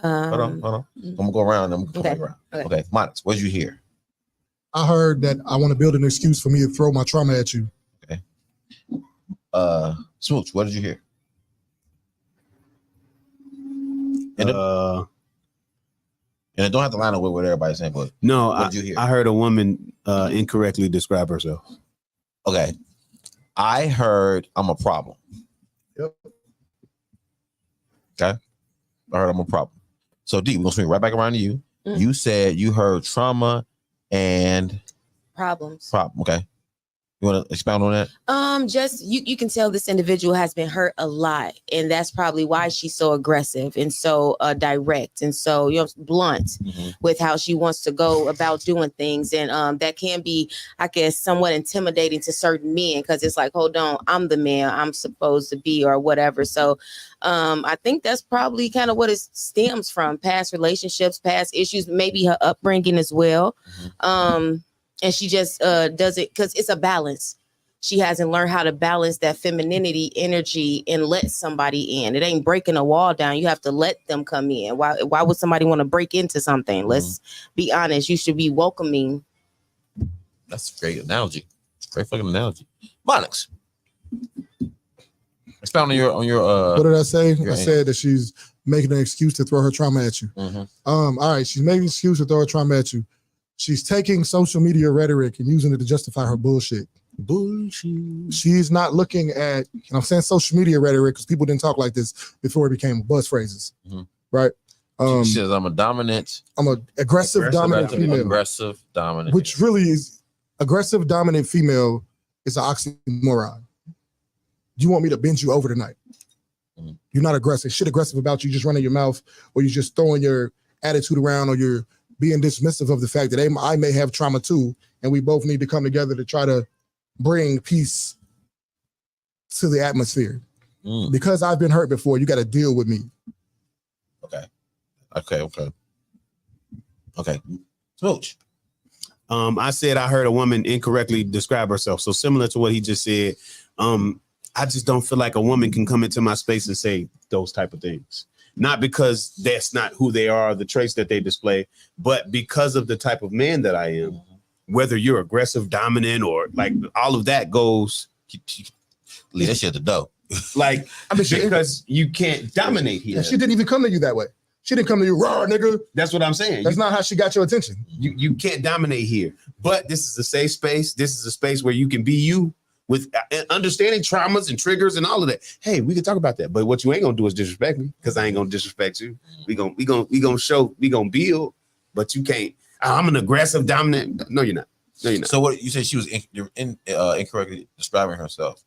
Hold on. I'm gonna go around. I'm gonna go around. Okay. Monix, what did you hear?
I heard that I want to build an excuse for me to throw my trauma at you.
Okay. Smooch, what did you hear? And it don't have to line up with what everybody's saying, but
no,
what did you hear?
I heard a woman incorrectly describe herself.
Okay. I heard I'm a problem.
Yep.
Okay. I heard I'm a problem. So D, we're gonna swing right back around to you.
Mm.
You said you heard trauma and
Problems.
problem. Okay. You want to expound on that?
Just you can tell this individual has been hurt a lot, and that's probably why she's so aggressive and so direct and so blunt with how she wants to go about doing things, and that can be, I guess, somewhat intimidating to certain men because it's like, hold on, I'm the man I'm supposed to be or whatever. So, I think that's probably kind of what it stems from: past relationships, past issues, maybe her upbringing as well. And she just does it because it's a balance. She hasn't learned how to balance that femininity energy and let somebody in. It ain't breaking a wall down. You have to let them come in. Why would somebody want to break into something? Let's be honest. You should be welcoming.
That's a great analogy. Great fucking analogy. Monix. Expound on your
what did I say? I said that she's making an excuse to throw her trauma at you. All right, she's making an excuse to throw her trauma at you. She's taking social media rhetoric and using it to justify her bullshit. She's not looking at, I'm saying social media rhetoric because people didn't talk like this before it became buzz phrases, right?
She says, I'm an
aggressive dominant female.
Aggressive dominant.
Which really is, aggressive dominant female is an oxymoron. You want me to bend you over tonight. You're not aggressive. Shit aggressive about you just running your mouth or you're just throwing your attitude around or you're being dismissive of the fact that I may have trauma too, and we both need to come together to try to bring peace to the atmosphere. Because I've been hurt before, you got to deal with me.
Okay. Smooch.
I said I heard a woman incorrectly describe herself. So similar to what he just said, I just don't feel like a woman can come into my space and say those type of things. Not because that's not who they are, the traits that they display, but because of the type of man that I am. Whether you're aggressive, dominant, or like all of that goes.
Leave that shit at the door.
Like, because you can't dominate here.
And she didn't even come to you that way. She didn't come to you, raw nigga.
That's what I'm saying.
That's not how she got your attention.
You can't dominate here. But this is a safe space. This is a space where you can be you with understanding traumas and triggers and all of that. Hey, we can talk about that. But what you ain't gonna do is disrespect me, because I ain't gonna disrespect you. We gonna build, but you can't. I'm an aggressive, dominant. No, you're not.
So what you said she was incorrectly describing herself.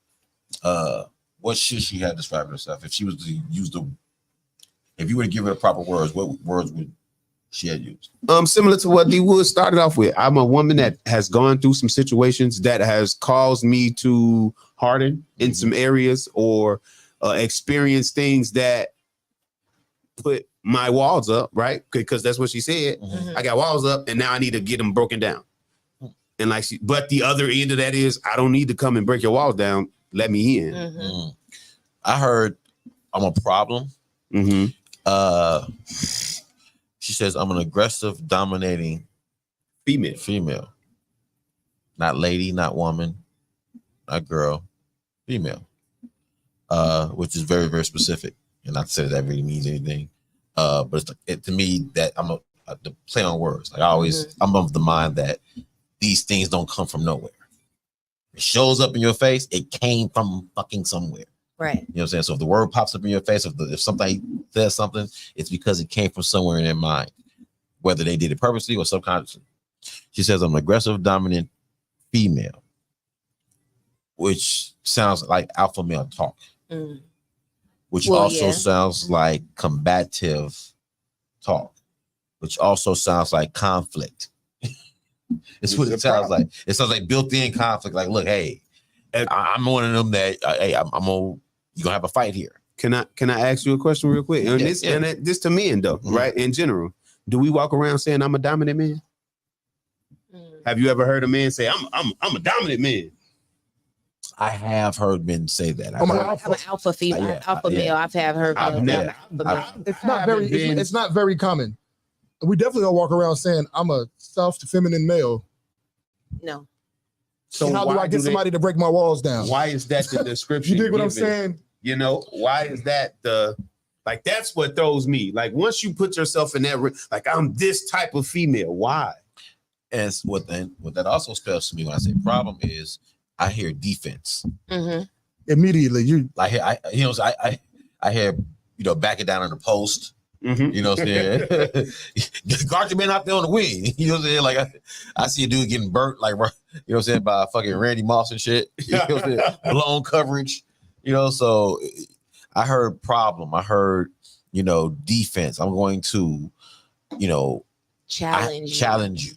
What should she have described herself if she was to use if you were to give her the proper words? What words would she have used?
Similar to what D Wood started off with. I'm a woman that has gone through some situations that has caused me to harden in some areas or experience things that put my walls up, right? Because that's what she said. I got walls up and now I need to get them broken down. And but the other end of that is I don't need to come and break your walls down. Let me in.
I heard I'm a problem. She says I'm an aggressive, dominating female. Not lady, not woman, not girl, female. Which is very, very specific. And not to say that really means anything. But to me, that I'm the play on words. Like I'm of the mind that these things don't come from nowhere. It shows up in your face. It came from fucking somewhere.
Right.
You know what I'm saying? So if the word pops up in your face, if somebody says something, it's because it came from somewhere in their mind, whether they did it purposely or subconsciously. She says I'm an aggressive, dominant female, which sounds like alpha male talk, which also sounds like combative talk, which also sounds like conflict. It's what it sounds like. It sounds like built-in conflict. Like, look, hey, I'm one of them that you're gonna have a fight here.
Can I ask you a question real quick? And this to men though, right? In general, do we walk around saying I'm a dominant man? Have you ever heard a man say I'm a dominant man?
I have heard men say that.
I'm an alpha female, alpha male. I've heard.
It's not very common. We definitely don't walk around saying I'm a soft feminine male.
No.
So
how do
why
I get somebody to break my walls down?
Why is that the description?
You dig what I'm
given?
saying?
You know, why is that the like? That's what throws me. Like once you put yourself in that, like I'm this type of female. Why?
And what that also spells to me when I say problem is I hear defense.
Mm-hmm.
Immediately, you
Like I hear back it down on the post.
Mm-hmm.
You know what I'm saying? Guard your man out there on the wing. You know what I'm saying? Like I see a dude getting burnt, like you know what I'm saying, by fucking Randy Moss and shit. You know what I'm saying? Blown coverage. So I heard problem. I heard defense. I'm going to challenge you.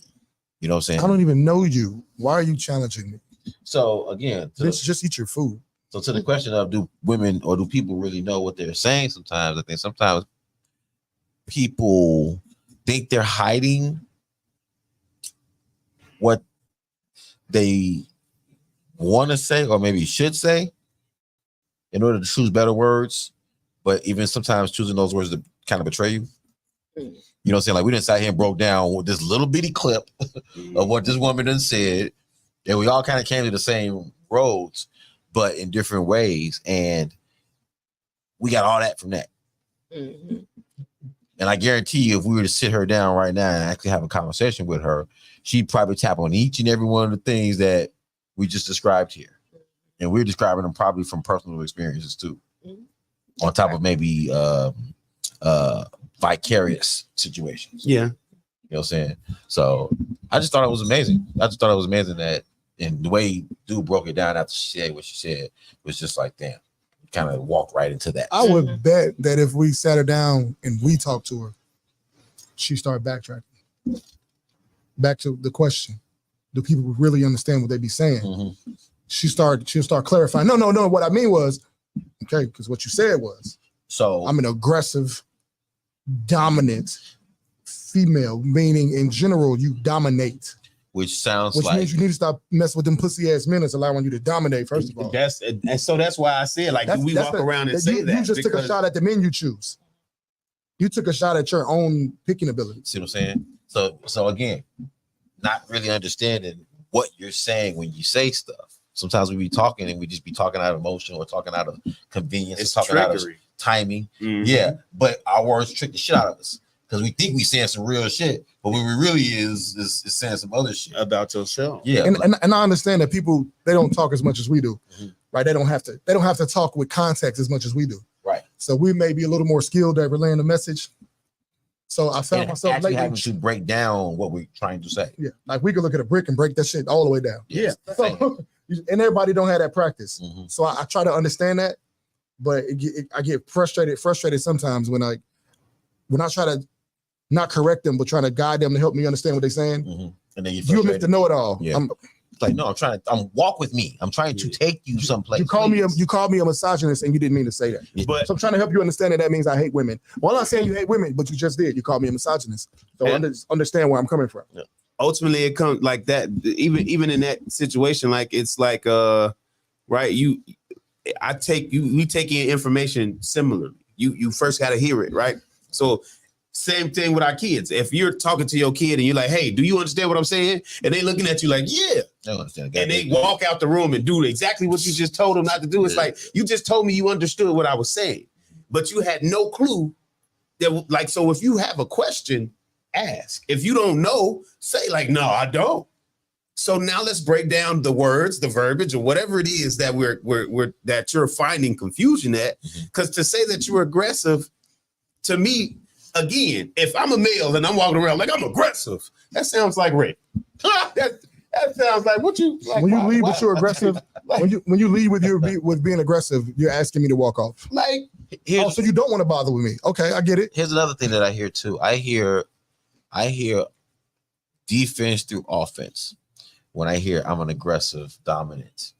You know what I'm saying?
I don't even know you. Why are you challenging me?
So again,
just eat your food.
So to the question of do women or do people really know what they're saying? Sometimes I think sometimes people think they're hiding what they want to say or maybe should say in order to choose better words, but even sometimes choosing those words to kind of betray you. You know what I'm saying? Like we didn't sat here and broke down with this little bitty clip of what this woman done said, and we all kind of came to the same roads, but in different ways, and we got all that from that.
Mm-hmm.
And I guarantee you, if we were to sit her down right now and actually have a conversation with her, she'd probably tap on each and every one of the things that we just described here. And we're describing them probably from personal experiences too. Mm-hmm. On top of maybe vicarious situations.
Yeah.
You know what I'm saying? So I just thought it was amazing. That and the way dude broke it down after she said what she said was just like, damn, kind of walked right into that.
I would bet that if we sat her down and we talked to her, she started backtracking. Back to the question. Do people really understand what they be saying?
Mm-hmm.
She'll start clarifying. No. What I mean was, okay, because what you said was,
so
I'm an aggressive, dominant female, meaning in general, you dominate.
Which
means you need to stop messing with them pussy ass men that's allowing you to dominate, first of all.
That's why I said, like, do we walk around and say that?
You just took a shot at the men you choose. You took a shot at your own picking ability.
See what I'm saying? So again, not really understanding what you're saying when you say stuff. Sometimes we be talking and we just be talking out of emotion or talking out of convenience.
It's
talking
trickery.
Out of timing.
Mm-hmm.
Yeah, but our words trick the shit out of us because we think we saying some real shit, but what we really is saying some other shit
about yourself.
Yeah,
and I understand that people, they don't talk as much as we do, right? They don't have to talk with context as much as we do,
right?
So we may be a little more skilled at relaying the message. So I found myself
actually
lately
having to break down what we're trying to say.
Yeah, like we could look at a brick and break that shit all the way down.
Yeah,
so, and everybody don't have that practice.
Mm-hmm.
So I try to understand that, but I get frustrated sometimes when I try to not correct them, but trying to guide them to help me understand what they're saying.
Mm-hmm. And then
you admit to know it all.
Yeah. It's like, no, I'm walk with me. I'm trying to take you someplace.
You call me a misogynist and you didn't mean to say that.
Yeah.
But so I'm trying to help you understand that means I hate women. Well, I'm not saying you hate women, but you just did. You called me a misogynist. So understand where I'm coming from.
Yeah. Ultimately, it comes like that. Even in that situation, like it's like right. We take in information similarly. You first got to hear it, right? So same thing with our kids. If you're talking to your kid and you're like, hey, do you understand what I'm saying? And they looking at you like, yeah.
I understand.
And they walk out the room and do exactly what you just told them not to do. It's like, you just told me you understood what I was saying, but you had no clue that, like, so if you have a question, ask. If you don't know, say like, no, I don't. So now let's break down the words, the verbiage, or whatever it is that that you're finding confusion at. Because to say that you're aggressive, to me, again, if I'm a male and I'm walking around like I'm aggressive, that sounds like rape. that sounds like what you like.
When you lead with your aggressive, when you lead with being aggressive, you're asking me to walk off.
Like,
so you don't want to bother with me? Okay, I get it.
Here's another thing that I hear too. I hear defense through offense when I hear I'm an aggressive, dominant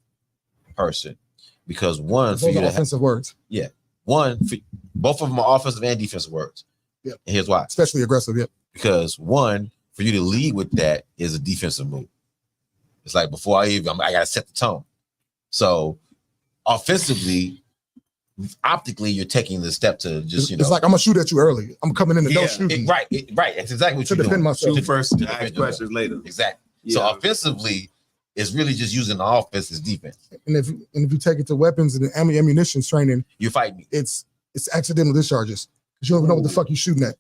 person. Because one,
those are offensive words.
Yeah, both of them are offensive and defensive words.
Yeah.
And here's why.
Especially aggressive, yeah.
Because one, for you to lead with that is a defensive move. It's like before I gotta set the tone. So offensively, optically, you're taking the step to just
It's like I'm gonna shoot at you early. I'm coming in and don't shoot me.
Right. That's exactly what
to
you're
defend
doing.
myself.
Shoot first, ask questions later.
Exactly. So offensively, it's really just using the offense as defense.
And if you take it to weapons and ammunition training,
you fight me.
It's accidental discharges because you don't even know what the fuck you're shooting at.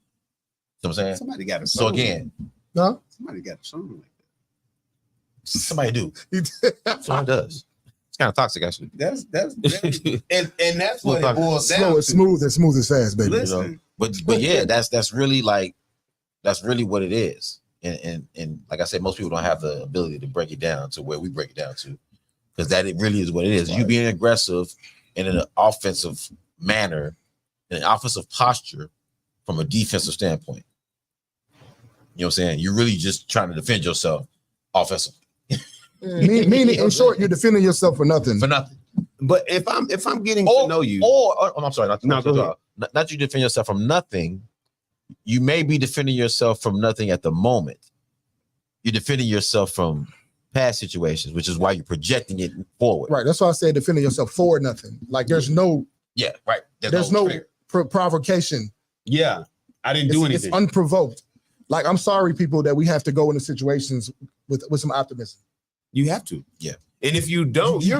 You know what I'm saying?
Somebody got a
So again,
no,
somebody got a song like that.
Somebody do. Someone does. It's kind of toxic, actually.
That's and that's what it boils down
slow
to.
as smooth as fast, baby.
Listen.
You know? But yeah, that's really what it is. And like I said, most people don't have the ability to break it down to where we break it down to, because that it really is what it is. You being aggressive in an offensive manner, in an offensive posture from a defensive standpoint. You know what I'm saying? You're really just trying to defend yourself offensively.
Meaning, in short, you're defending yourself for nothing.
For nothing.
But if I'm getting to know you,
or I'm sorry,
go ahead.
Not you defend yourself from nothing. You may be defending yourself from nothing at the moment. You're defending yourself from past situations, which is why you're projecting it forward.
Right. That's why I said defending yourself for nothing. Like there's no.
Yeah. Right.
There's no provocation.
Yeah. I didn't do anything.
It's unprovoked. Like I'm sorry, people, that we have to go into situations with some optimism.
You have to.
Yeah.
And if you don't, you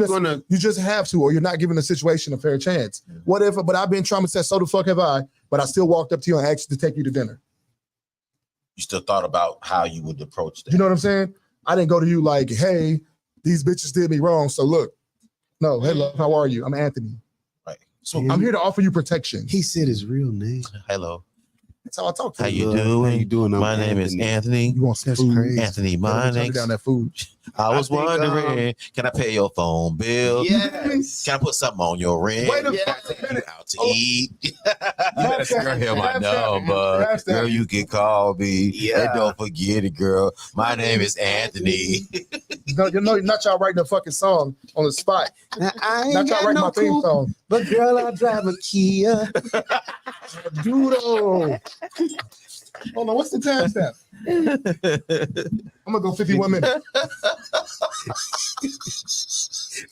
just have to, or you're not giving the situation a fair chance. Whatever, but I've been traumatized, so the fuck have I, but I still walked up to you and asked you to take you to dinner.
You still thought about how you would approach that.
You know what I'm saying? I didn't go to you like, hey, these bitches did me wrong, so look. No, hey, love, how are you? I'm Anthony.
Right.
So I'm here to offer you protection.
He said his real name.
Hello.
That's how I talk to
How
you.
you doing?
How you doing?
My name is Anthony.
You want some food?
Crazy.
Anthony,
Turn
my name.
down that food.
I was
think,
wondering, can I pay your phone bill?
Yes.
Can I put something on your rent?
Wait a
Can I
fucking
take you
minute.
out to eat? You better
Snapchat,
girl, hear my
Snapchat,
number.
Snapchat.
Girl, you can call me.
Yeah.
And don't forget it, girl. My name is Anthony.
No, not y'all writing a fucking song on the spot. Not y'all writing my theme song.
But girl, I drive a Kia.
Doodle. Hold on, what's the time stamp? I'm gonna go 51 minutes.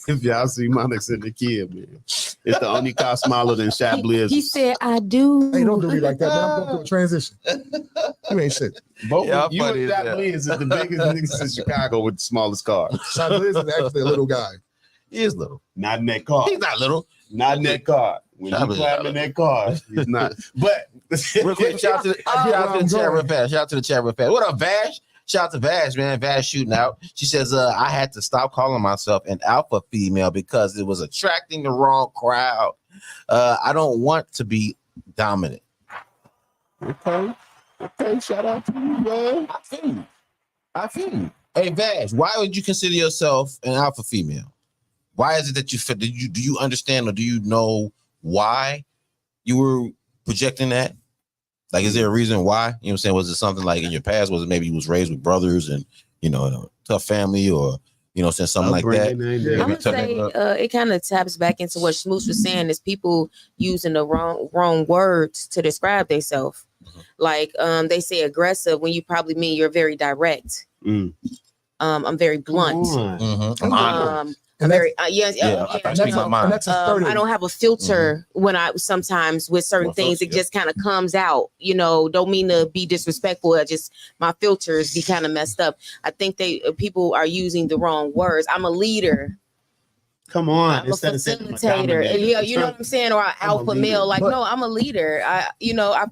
If y'all see Monix in the Kia, man, it's the only car smaller than Shot Blizz.
He said, I do.
Hey, don't do me like that, man. I'm going through a transition. You ain't shit.
Both
Yeah,
you
funny
and
as
Shot
hell.
Blizz is the biggest niggas in Chicago with the smallest car.
Shot Blizz is actually a little guy.
He is little.
Not in that car.
He's not little.
Not in that car. When
Shot
you
Blizz
climb
not
in that car, he's not. But
Real quick, shout out to the chat real fast. Shout out to the chat real fast. What up, Vash? Shout out to Vash, man. Vash shooting out. She says, I had to stop calling myself an alpha female because it was attracting the wrong crowd. I don't want to be dominant.
okay, shout out to you, man.
I feel you. Hey, Vash, why would you consider yourself an alpha female? Why is it that you feel? Do you understand or do you know why you were projecting that? Like, is there a reason why? You know what I'm saying? Was it something like in your past? Was it maybe you was raised with brothers and, you know, a tough family, or, you know, saying something like that?
I'm gonna say it kind of taps back into what Smooch was saying, is people using the wrong words to describe themselves. Like they say aggressive when you probably mean you're very direct. I'm very blunt.
And
very I
speak my mind.
I don't have a filter when I sometimes with certain things it just kind of comes out, you know. Don't mean to be disrespectful, I just my filters be kind of messed up. I think people are using the wrong words. I'm a leader.
Come on,
I'm a facilitator. Yeah, you know what I'm saying? Or an alpha male. Like, no, I'm a leader. I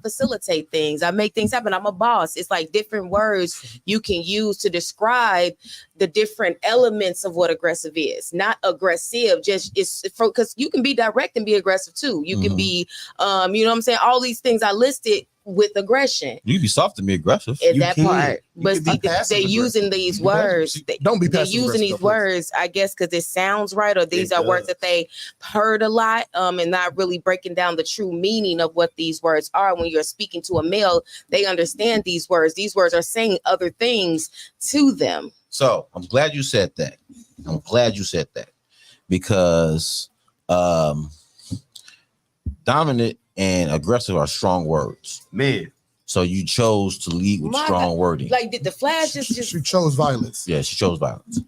facilitate things. I make things happen. I'm a boss. It's like different words you can use to describe the different elements of what aggressive is. Not aggressive, just it's because you can be direct and be aggressive too. You can be, you know what I'm saying? All these things I listed with aggression.
You can be soft and be aggressive.
In that part. But they're using these words.
Don't be
they're
passive
using these words, I guess, because it sounds right, or these are words that they heard a lot, and not really breaking down the true meaning of what these words are. When you're speaking to a male, they understand these words. These words are saying other things to them.
So I'm glad you said that. Because dominant and aggressive are strong words,
man.
So you chose to lead with strong wording.
Like, did the flash just
she chose violence?
Yeah, she chose violence.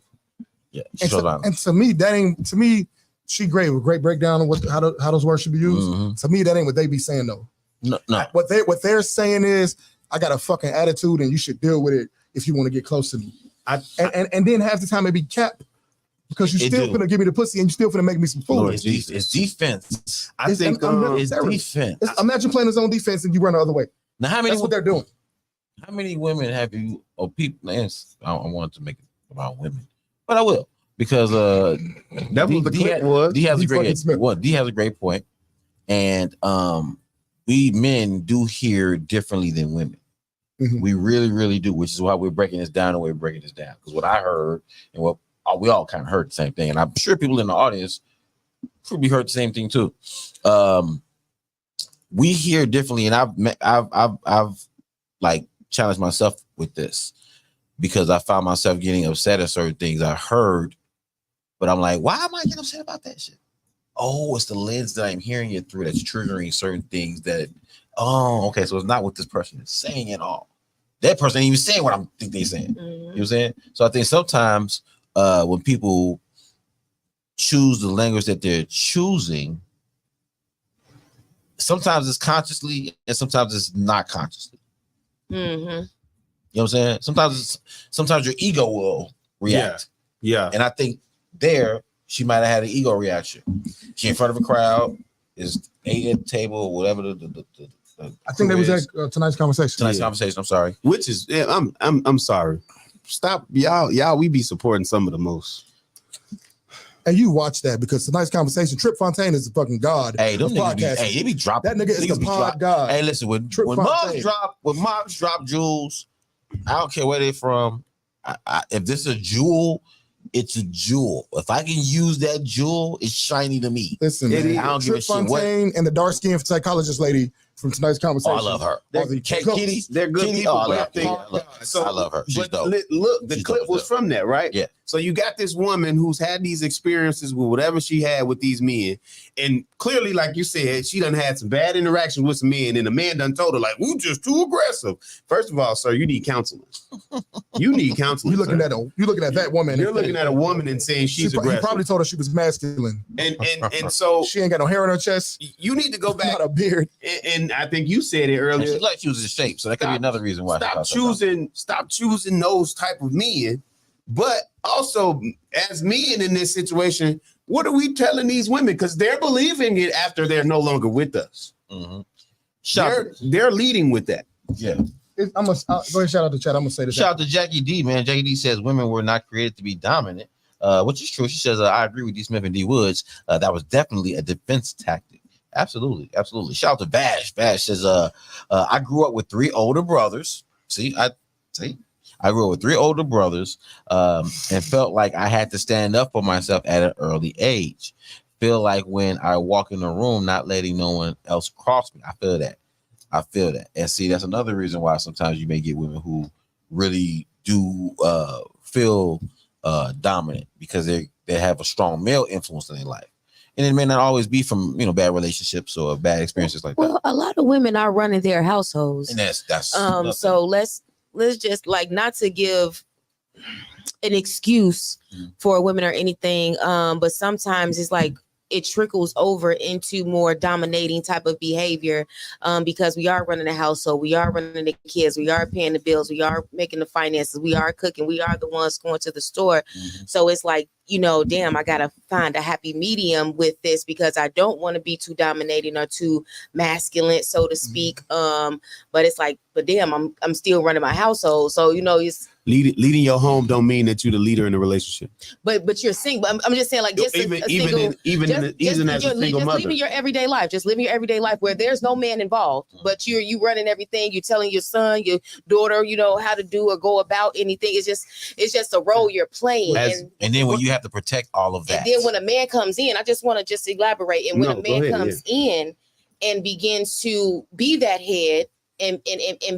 Yeah, she chose violence.
And to me, that ain't. To me, she great with great breakdown of how those words should be used. To me, that ain't what they be saying though.
No.
What they're saying is, I got a fucking attitude, and you should deal with it if you want to get close to me. and then half the time it be cap because you still gonna give me the pussy and you still gonna make me some food.
It's defense.
I think
it's defense.
Imagine playing his own defense and you run the other way.
Now, how many?
That's what they're doing.
How many women have you or people? I wanted to make it about women, but I will because
that was the clip was.
D has a great point, and we men do hear differently than women.
Mm-hmm.
We really, really do, which is why we're breaking this down the way we're breaking this down. Because what I heard and what we all kind of heard the same thing, and I'm sure people in the audience probably heard the same thing too. We hear differently, and I've like challenged myself with this because I found myself getting upset at certain things I heard, but I'm like, why am I getting upset about that shit? Oh, it's the lens that I'm hearing it through that's triggering certain things that. Oh, okay. So it's not what this person is saying at all. That person ain't even saying what I think they're saying. Mm-hmm. You know what I'm saying? So I think sometimes when people choose the language that they're choosing, sometimes it's consciously and sometimes it's not consciously.
Mm-hmm.
You know what I'm saying? Sometimes your ego will react.
Yeah.
And I think she might have had an ego reaction. She in front of a crowd, is ate at the table or whatever
I think that was at tonight's conversation.
I'm sorry.
Which is, I'm sorry. Stop, y'all. We be supporting some of the most.
And you watch that because tonight's conversation. Trip Fontaine is the fucking god.
Hey, them niggas they be dropping.
That nigga is the pod god.
Hey, listen, when moms drop jewels, I don't care where they're from. If this is a jewel, it's a jewel. If I can use that jewel, it's shiny to me.
Listen, man, I don't give a shit. Trip Fontaine and the dark-skinned psychologist lady from tonight's conversation.
Oh, I love her.
Kitty, they're good people.
I love her. She's dope.
Look, the clip was from that, right?
Yeah.
So you got this woman who's had these experiences with whatever she had with these men, and clearly, like you said, she done had some bad interactions with some men, and the man done told her, like, "We just too aggressive." First of all, sir, you need counseling. You need counseling.
You're looking at that woman.
You're looking at a woman and saying she's aggressive.
He probably told her she was masculine,
and so
she ain't got no hair on her chest.
You need to go back.
Not a beard.
And I think you said it earlier.
She like she was in shape, so that could be another reason why.
Stop choosing those type of men. But also, as men in this situation, what are we telling these women? Because they're believing it after they're no longer with us.
Mm-hmm.
They're leading with that.
Yeah.
Go ahead, shout out to chat. I'm gonna say this.
Shout out to Jackie D, man. Jackie D says women were not created to be dominant, which is true. She says, I agree with D Smith and D Woods. That was definitely a defense tactic. Absolutely. Shout out to Bash. Bash says, I grew up with 3 older brothers. I grew up with 3 older brothers and felt like I had to stand up for myself at an early age. Feel like when I walk in the room, not letting no one else cross me. I feel that. And see, that's another reason why sometimes you may get women who really do feel dominant because they have a strong male influence in their life. And it may not always be from, bad relationships or bad experiences like that.
Well, a lot of women are running their households.
And that's
so let's just like not to give an excuse for women or anything. But sometimes it's like it trickles over into more dominating type of behavior because we are running the household, we are running the kids, we are paying the bills, we are making the finances, we are cooking, we are the ones going to the store. So it's like, damn, I gotta find a happy medium with this because I don't want to be too dominating or too masculine, so to speak. But it's like, but damn, I'm still running my household. So it's
leading your home don't mean that you're the leader in the relationship.
But you're single. I'm just saying, like, just
even as a single mother,
living your everyday life, just living your everyday life where there's no man involved, but you running everything. You're telling your son, your daughter, how to do or go about anything. It's just a role you're playing.
And then when you have to protect all of that,
and then when a man comes in, I just want to just elaborate. And when a man comes in and begins to be that head. And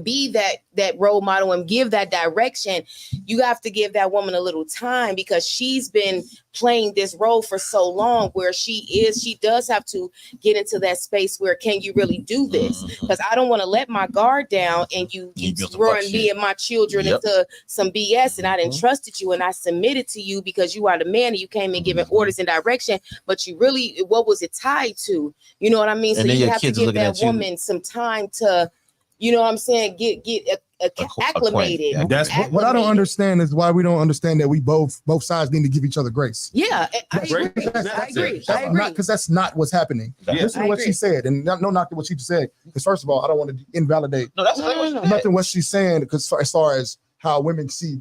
be that role model and give that direction, you have to give that woman a little time because she's been playing this role for so long where she does have to get into that space where can you really do this? Because I don't want to let my guard down and you throwing me and my children into some BS and I didn't trusted you and I submitted to you because you are the man and you came in giving orders and direction, but you really, what was it tied to? You know what I mean? So you have to give that woman some time to, you know what I'm saying, get acclimated.
Yeah.
That's
What I don't understand is why we don't understand that we both sides need to give each other grace.
Yeah, I
That's
agree.
great.
I agree. I agree.
Not because that's not what's happening.
Yeah.
Listen
I
to what
agree.
she said, and no knock to what she just said. Because first of all, I don't want to invalidate
No, that's what
nothing what she's saying. Because as far as how women see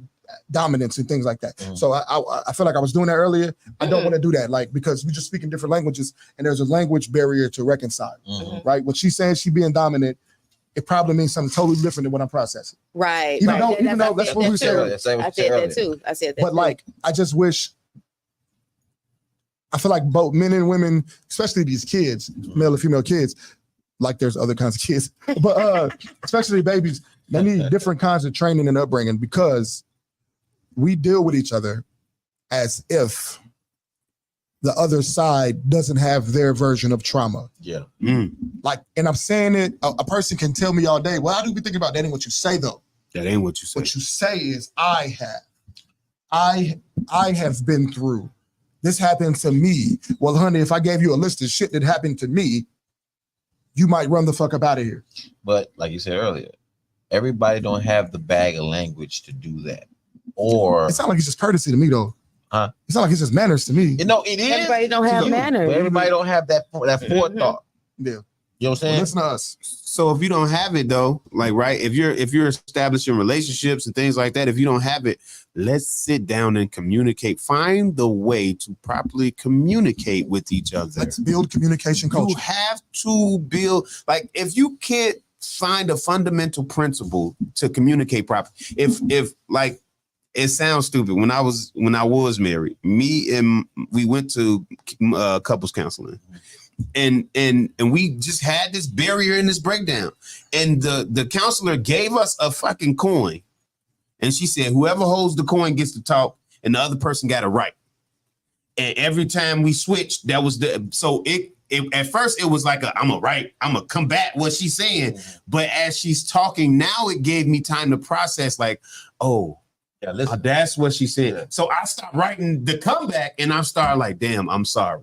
dominance and things like that.
Mhm.
So I feel like I was doing that earlier. I don't want to do that, like because we just speak in different languages, and there's a language barrier to reconcile.
Mhm.
Right? When she's saying she being dominant, it probably means something totally different than what I'm processing.
Right.
Even
right.
though- even though that's what we said earlier.
I said that too. I said that.
But
too.
like, I just wish. I feel like both men and women, especially these kids, male and female kids, like there's other kinds of kids, but especially babies, they need different kinds of training and upbringing because we deal with each other as if the other side doesn't have their version of trauma.
Yeah.
Like, and I'm saying it, a person can tell me all day, well, I do be thinking about that ain't what you say though.
That ain't what you say.
What you say is I have been through. This happened to me. Well, honey, if I gave you a list of shit that happened to me, you might run the fuck up out of here.
But like you said earlier, everybody don't have the bag of language to do that. Or
It sounds like it's just courtesy to me though.
Huh?
It sounds like it's just manners to me.
you know, it is.
everybody don't have
to you,
manners.
but everybody don't have that forethought.
Yeah.
You know what I'm
Well,
saying?
listen to us.
So if you don't have it though, like right, if you're establishing relationships and things like that, if you don't have it, let's sit down and communicate. Find the way to properly communicate with each other.
Let's build communication
You
culture.
have to build, like, if you can't find a fundamental principle to communicate properly, if like, it sounds stupid. When I was married, me and we went to couples counseling, and we just had this barrier and this breakdown, and the counselor gave us a fucking coin, and she said whoever holds the coin gets to talk, and the other person got it right. And every time we switched, that was it at first it was like I'm gonna combat what she's saying, but as she's talking now, it gave me time to process, like, oh,
Yeah, listen.
that's what she said.
Yeah.
So I stopped writing the comeback and I started like, damn, I'm sorry.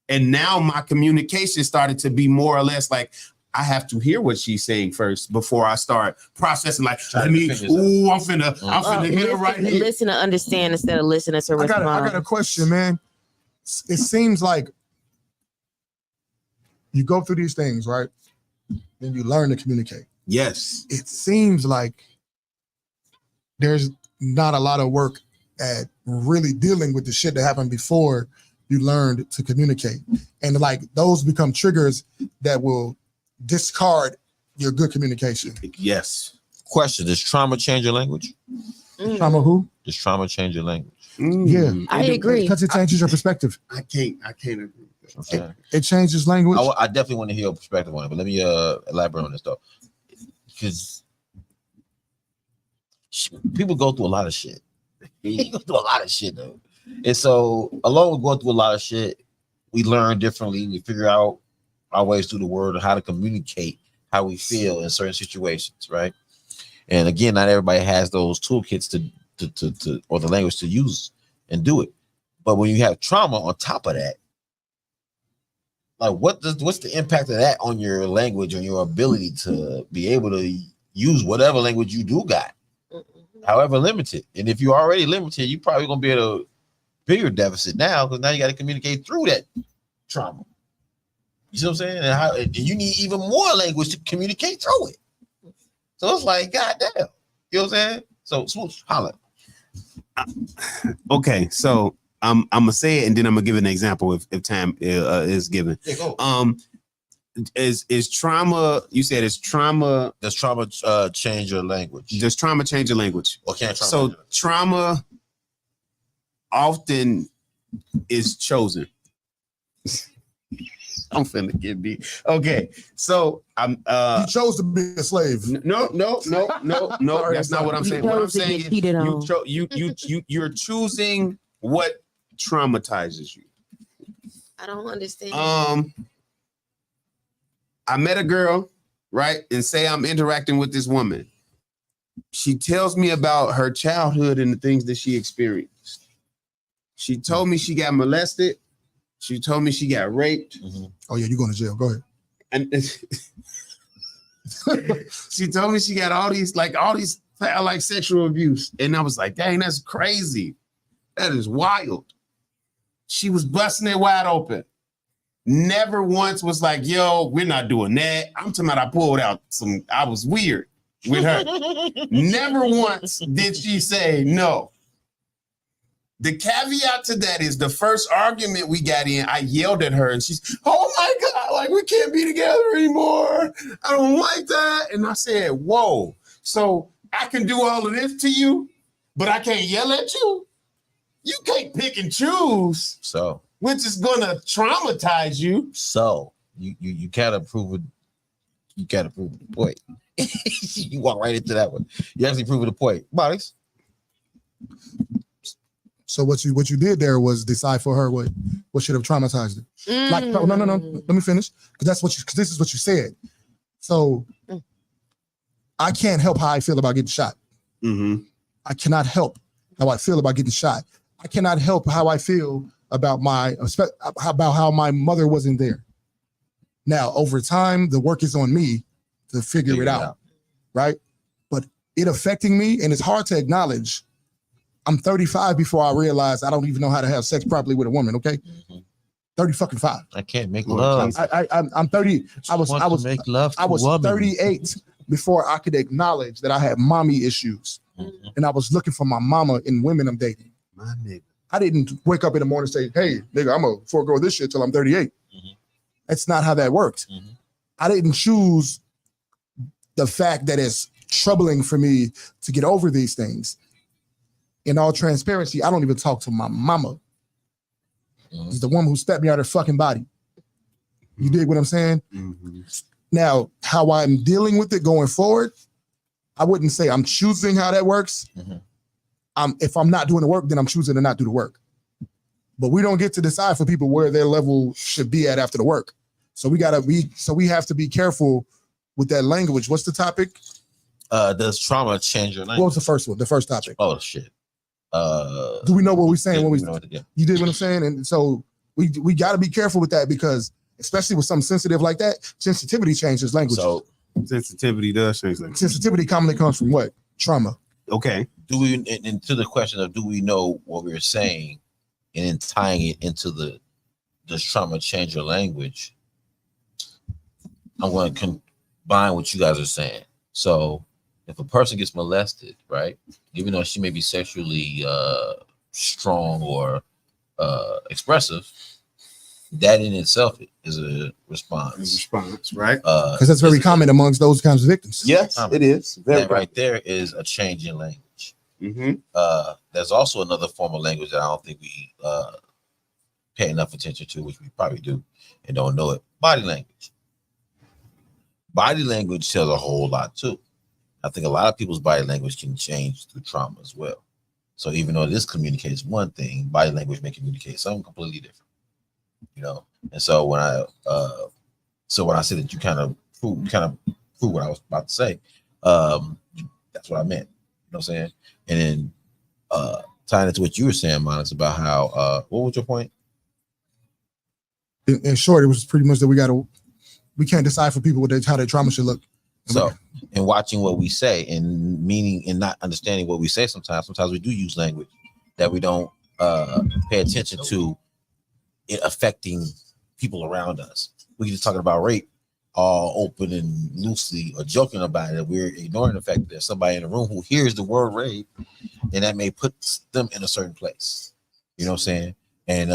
And now my communication started to be more or less like, I have to hear what she's saying first before I start processing. Like, I'm finna hit her right here.
Listen to understand instead of listening to
I
respond.
got a question, man. It seems like you go through these things, right? Then you learn to communicate.
Yes.
It seems like there's not a lot of work at really dealing with the shit that happened before you learned to communicate. And like those become triggers that will discard your good communication.
Yes.
Question: does trauma change your language?
Trauma who?
Does trauma change your language?
Yeah.
I agree.
Because it changes your perspective.
I can't agree with that.
I'm saying.
It changes language.
I definitely want to hear your perspective on it, but let me elaborate on this though, because people go through a lot of shit. You go through a lot of shit though, and so along with going through a lot of shit, we learn differently. We figure out our ways through the world and how to communicate how we feel in certain situations, right? And again, not everybody has those toolkits to or the language to use and do it. But when you have trauma on top of that, like what's the impact of that on your language, on your ability to be able to use whatever language you do got, however limited. And if you're already limited, you're probably gonna be at a bigger deficit now because now you got to communicate through that trauma. You see what I'm saying? And you need even more language to communicate through it. So it's like, goddamn. You know what I'm saying? So Smooch, holla.
Okay, so I'm gonna say it and then I'm gonna give an example if time is given.
Yeah, go.
Is trauma? You said it's trauma.
Does trauma change your language?
Does trauma change your language?
Or can't trauma?
So trauma often is chosen. I'm finna get beat. Okay, so I'm
you chose to be a slave.
no.
Sorry,
That's not what I'm saying. What I'm saying is you're choosing what traumatizes you.
I don't understand.
I met a girl, right? And say I'm interacting with this woman. She tells me about her childhood and the things that she experienced. She told me she got molested. She told me she got raped.
Mm-hmm.
Oh yeah, you're going to jail. Go ahead.
And She told me she got all these sexual abuse. And I was like, dang, that's crazy. That is wild. She was busting it wide open. Never once was like, yo, we're not doing that. I'm talking about I pulled out I was weird with her. Never once did she say no. The caveat to that is the first argument we got in, I yelled at her and she's, oh my God, like we can't be together anymore. I don't like that. And I said, whoa, so I can do all of this to you, but I can't yell at you? You can't pick and choose.
So,
which is gonna traumatize you.
So you gotta prove it. You gotta prove the point. You walk right into that one. You actually prove the point. Bodies.
So what you did there was decide for her what should have traumatized her. Like no. Let me finish because this is what you said. So I can't help how I feel about getting shot.
Mm-hmm.
I cannot help how I feel about getting shot. I cannot help how I feel about how my mother wasn't there. Now, over time, the work is on me to figure it out, right? But it affecting me, and it's hard to acknowledge. I'm 35 before I realized I don't even know how to have sex properly with a woman. Okay, 30-fucking-5.
I can't make love.
I'm 30. I was
make love.
I was 38 before I could acknowledge that I had mommy issues, and I was looking for my mama in women I'm dating.
My nigga.
I didn't wake up in the morning and say, hey, nigga, I'm going to forego this shit till I'm 38. That's not how that worked. I didn't choose the fact that it's troubling for me to get over these things. In all transparency, I don't even talk to my mama. It's the woman who stepped me out of her fucking body. You dig what I'm saying? Now, how I'm dealing with it going forward, I wouldn't say I'm choosing how that works. If I'm not doing the work, then I'm choosing to not do the work. But we don't get to decide for people where their level should be at after the work. So we have to be careful with that language. What's the topic?
Does trauma change your language?
What was the first one? The first topic.
Oh shit.
Do we know what we're saying when you did what I'm saying? And so we got to be careful with that because especially with something sensitive like that, sensitivity changes language.
So sensitivity does change language.
Sensitivity commonly comes from what? Trauma.
Okay.
Do we, and to the question of do we know what we're saying and then tying it into does trauma change your language? I'm going to combine what you guys are saying. So if a person gets molested, right, even though she may be sexually strong or expressive, that in itself is a response.
Right?
Because that's very common amongst those kinds of victims.
Yes, it is.
That right there is a change in language. There's also another form of language that I don't think we pay enough attention to, which we probably do and don't know it. Body language. Body language tells a whole lot too. I think a lot of people's body language can change through trauma as well. So even though this communicates one thing, body language may communicate something completely different. You know, and so when I said that you kind of proved what I was about to say, that's what I meant. You know what I'm saying? And then tying into what you were saying, Monica, about how what was your point?
In short, it was pretty much that we can't decide for people how their trauma should look.
So in watching what we say and meaning and not understanding what we say sometimes we do use language that we don't pay attention to it affecting people around us. We can just talking about rape all open and loosely or joking about it. We're ignoring the fact that there's somebody in the room who hears the word rape and that may put them in a certain place. You know what I'm saying? And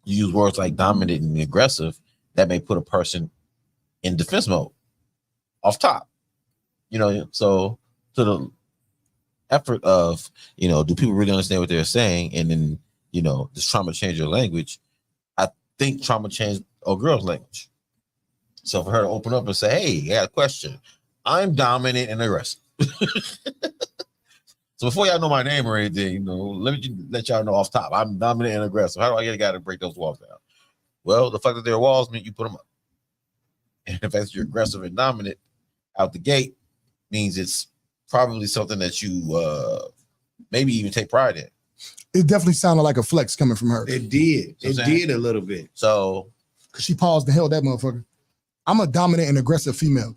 you use words like dominant and aggressive that may put a person in defense mode off top. You know, so to the effort of, you know, do people really understand what they're saying? And then, you know, does trauma change your language? I think trauma changed a girl's language. So for her to open up and say, hey, I got a question. I'm dominant and aggressive. So before y'all know my name or anything, you know, let y'all know off top. I'm dominant and aggressive. How do I get a guy to break those walls down? Well, the fact that there are walls means you put them up. And the fact that you're aggressive and dominant out the gate means it's probably something that you maybe even take pride in.
It definitely sounded like a flex coming from her.
It did. It did a little bit.
So,
because she paused and held that motherfucker. I'm a dominant and aggressive female.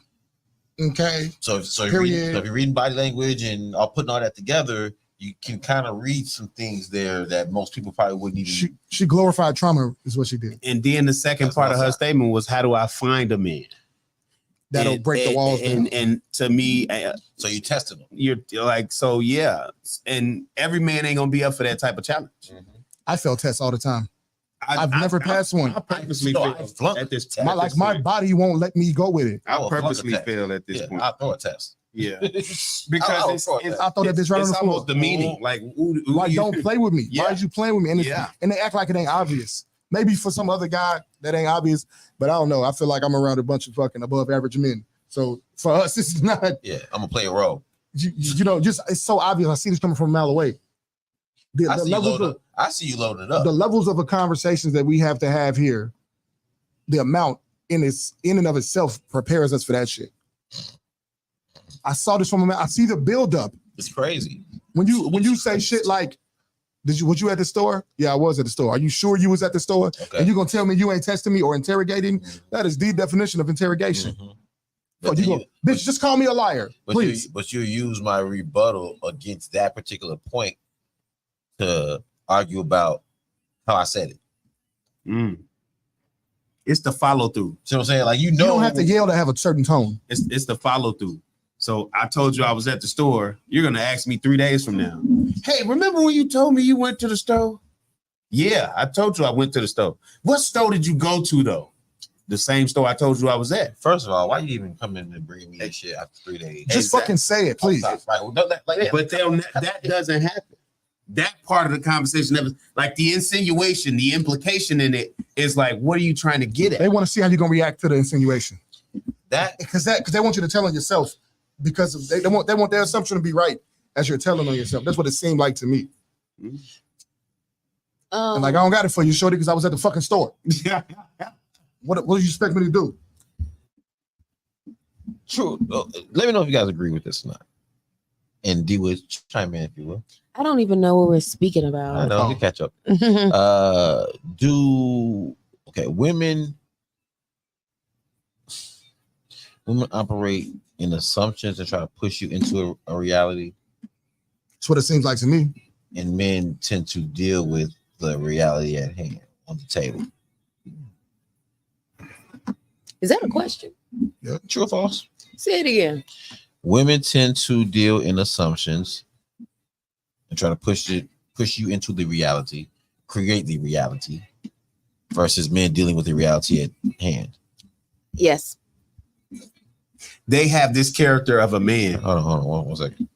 Okay.
So if
Period.
you're reading body language and all putting all that together, you can kind of read some things there that most people probably wouldn't even.
She glorified trauma is what she did.
And then the second part of her statement was, "How do I find a man
that'll break the walls down?"
And to me,
so you tested them.
You're like, so yeah. And every man ain't gonna be up for that type of challenge.
I fail tests all the time. I've never passed one.
I purposely fail at this point.
My body won't let me go with it.
I will purposely fail at this point.
I'll throw a test.
Yeah, because
I throw that bitch right on the floor.
Almost demeaning. Like,
don't play with me.
Yeah.
Why is you playing with me? And, and they act like it ain't obvious. Maybe for some other guy that ain't obvious, but I don't know. I feel like I'm around a bunch of fucking above average men. So for us, it's not.
Yeah, I'm gonna play a role.
You know, just it's so obvious. I see this coming from a mile away.
I see you loaded up.
The levels of the conversations that we have to have here, the amount in and of itself prepares us for that shit. I saw this from a man. I see the buildup.
It's crazy.
When you say shit like, was you at the store? Yeah, I was at the store. Are you sure you was at the store?
Okay.
And you gonna tell me you ain't testing me or interrogating? That is the definition of interrogation. Oh, bitch, just call me a liar, please.
But you use my rebuttal against that particular point to argue about how I said it.
It's the follow through.
See what I'm saying? Like, you
don't have to yell to have a certain tone.
It's the follow through. So I told you I was at the store. You're gonna ask me 3 days from now. Hey, remember when you told me you went to the store? Yeah, I told you I went to the store. What store did you go to though? The same store I told you I was at.
First of all, why you even come in and bring me that shit after 3 days?
Just fucking say it, please.
Right. Well,
But that doesn't happen. That part of the conversation never, like the insinuation, the implication in it is like, what are you trying to get at?
They want to see how you're gonna react to the insinuation.
Because
they want you to tell on yourself, because they want their assumption to be right as you're telling on yourself. That's what it seemed like to me. And like, I don't got it for you, shorty, because I was at the fucking store. What do you expect me to do?
True. Let me know if you guys agree with this or not. And D Wiz, chime in if you will.
I don't even know what we're speaking about.
I know, you catch up. Women operate in assumptions and try to push you into a reality.
That's what it seems like to me.
And men tend to deal with the reality at hand on the table.
Is that a question?
Yeah.
True or false?
Say it again.
Women tend to deal in assumptions and try to push you into the reality, create the reality, versus men dealing with the reality at hand.
Yes.
They have this character of a man.
Hold on, 1 second.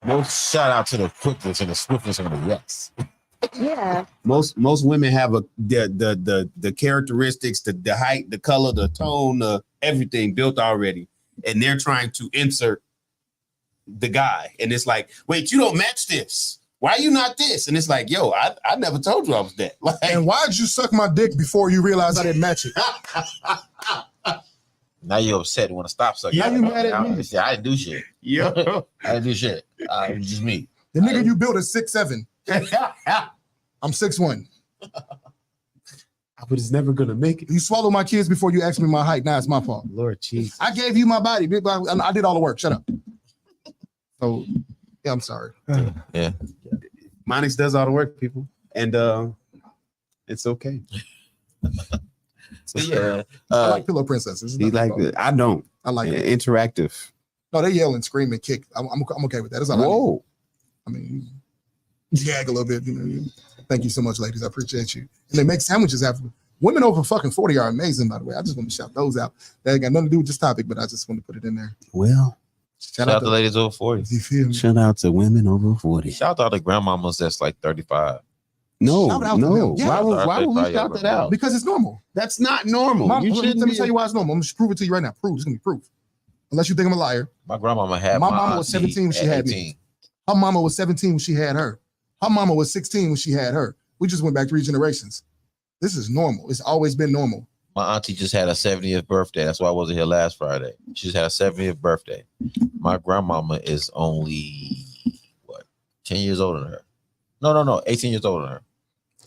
Most shout out to the quickness and the swiftness of the yes.
Yeah.
Most women have the characteristics, the height, the color, the tone, everything built already, and they're trying to insert the guy, and it's like, wait, you don't match this. Why are you not this? And it's like, yo, I never told you I was that. Like,
and why did you suck my dick before you realized I didn't match it?
Now you're upset and want to stop sucking.
Now you mad at me.
I didn't do shit.
Yeah,
I didn't do shit. It was just me.
The nigga you built is 6'7". I'm 6'1".
But it's never gonna make it.
You swallowed my kids before you asked me my height. Now it's my fault.
Lord Jesus.
I gave you my body. I did all the work. Shut up. So yeah, I'm sorry.
Yeah.
Monix does all the work, people. And it's okay.
So yeah.
I like Pillow Princesses.
He like it. I don't.
I like it.
Interactive.
No, they yell and scream and kick. I'm okay with that. That's all
Whoa.
I mean, gag a little bit. You know. Thank you so much, ladies. I appreciate you. And they make sandwiches after. Women over fucking 40 are amazing, by the way. I just want to shout those out. That ain't got nothing to do with this topic, but I just want to put it in there.
Well,
shout out to ladies over 40.
You feel me?
Shout out to women over 40.
Shout out to grandmamas that's like 35.
No.
Yeah.
Why would we shout that out?
Because it's normal.
That's not normal.
Let me tell you why it's normal. I'm just prove it to you right now. Prove. It's gonna be proof. Unless you think I'm a liar.
My grandmama had
my mama was 17 when she had
18.
me. Her mama was 17 when she had her. Her mama was 16 when she had her. We just went back 3 generations. This is normal. It's always been normal.
My auntie just had a 70th birthday. That's why I wasn't here last Friday. She just had a 70th birthday. My grandmama is only 10 years older than her. No, 18 years older than her.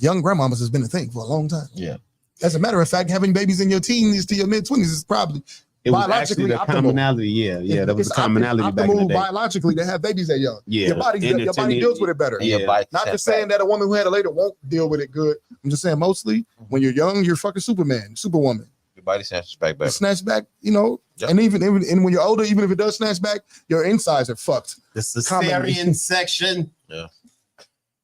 Young grandmamas has been a thing for a long time.
Yeah.
As a matter of fact, having babies in your teens to your mid-20s is probably
It was
biologically
actually the
optimal.
commonality. Yeah, that was
It's
a commonality back in the
optimal
day.
biologically to have babies that young.
Yeah,
Your body deals with it better.
Yeah,
Not just saying that a woman who had it later won't deal with it good. I'm just saying mostly when you're young, you're fucking Superman, Superwoman.
Your body snatches back better.
Snatch back, and even and when you're older, even if it does snatch back, your insides are fucked.
The cesarean section.
Yeah.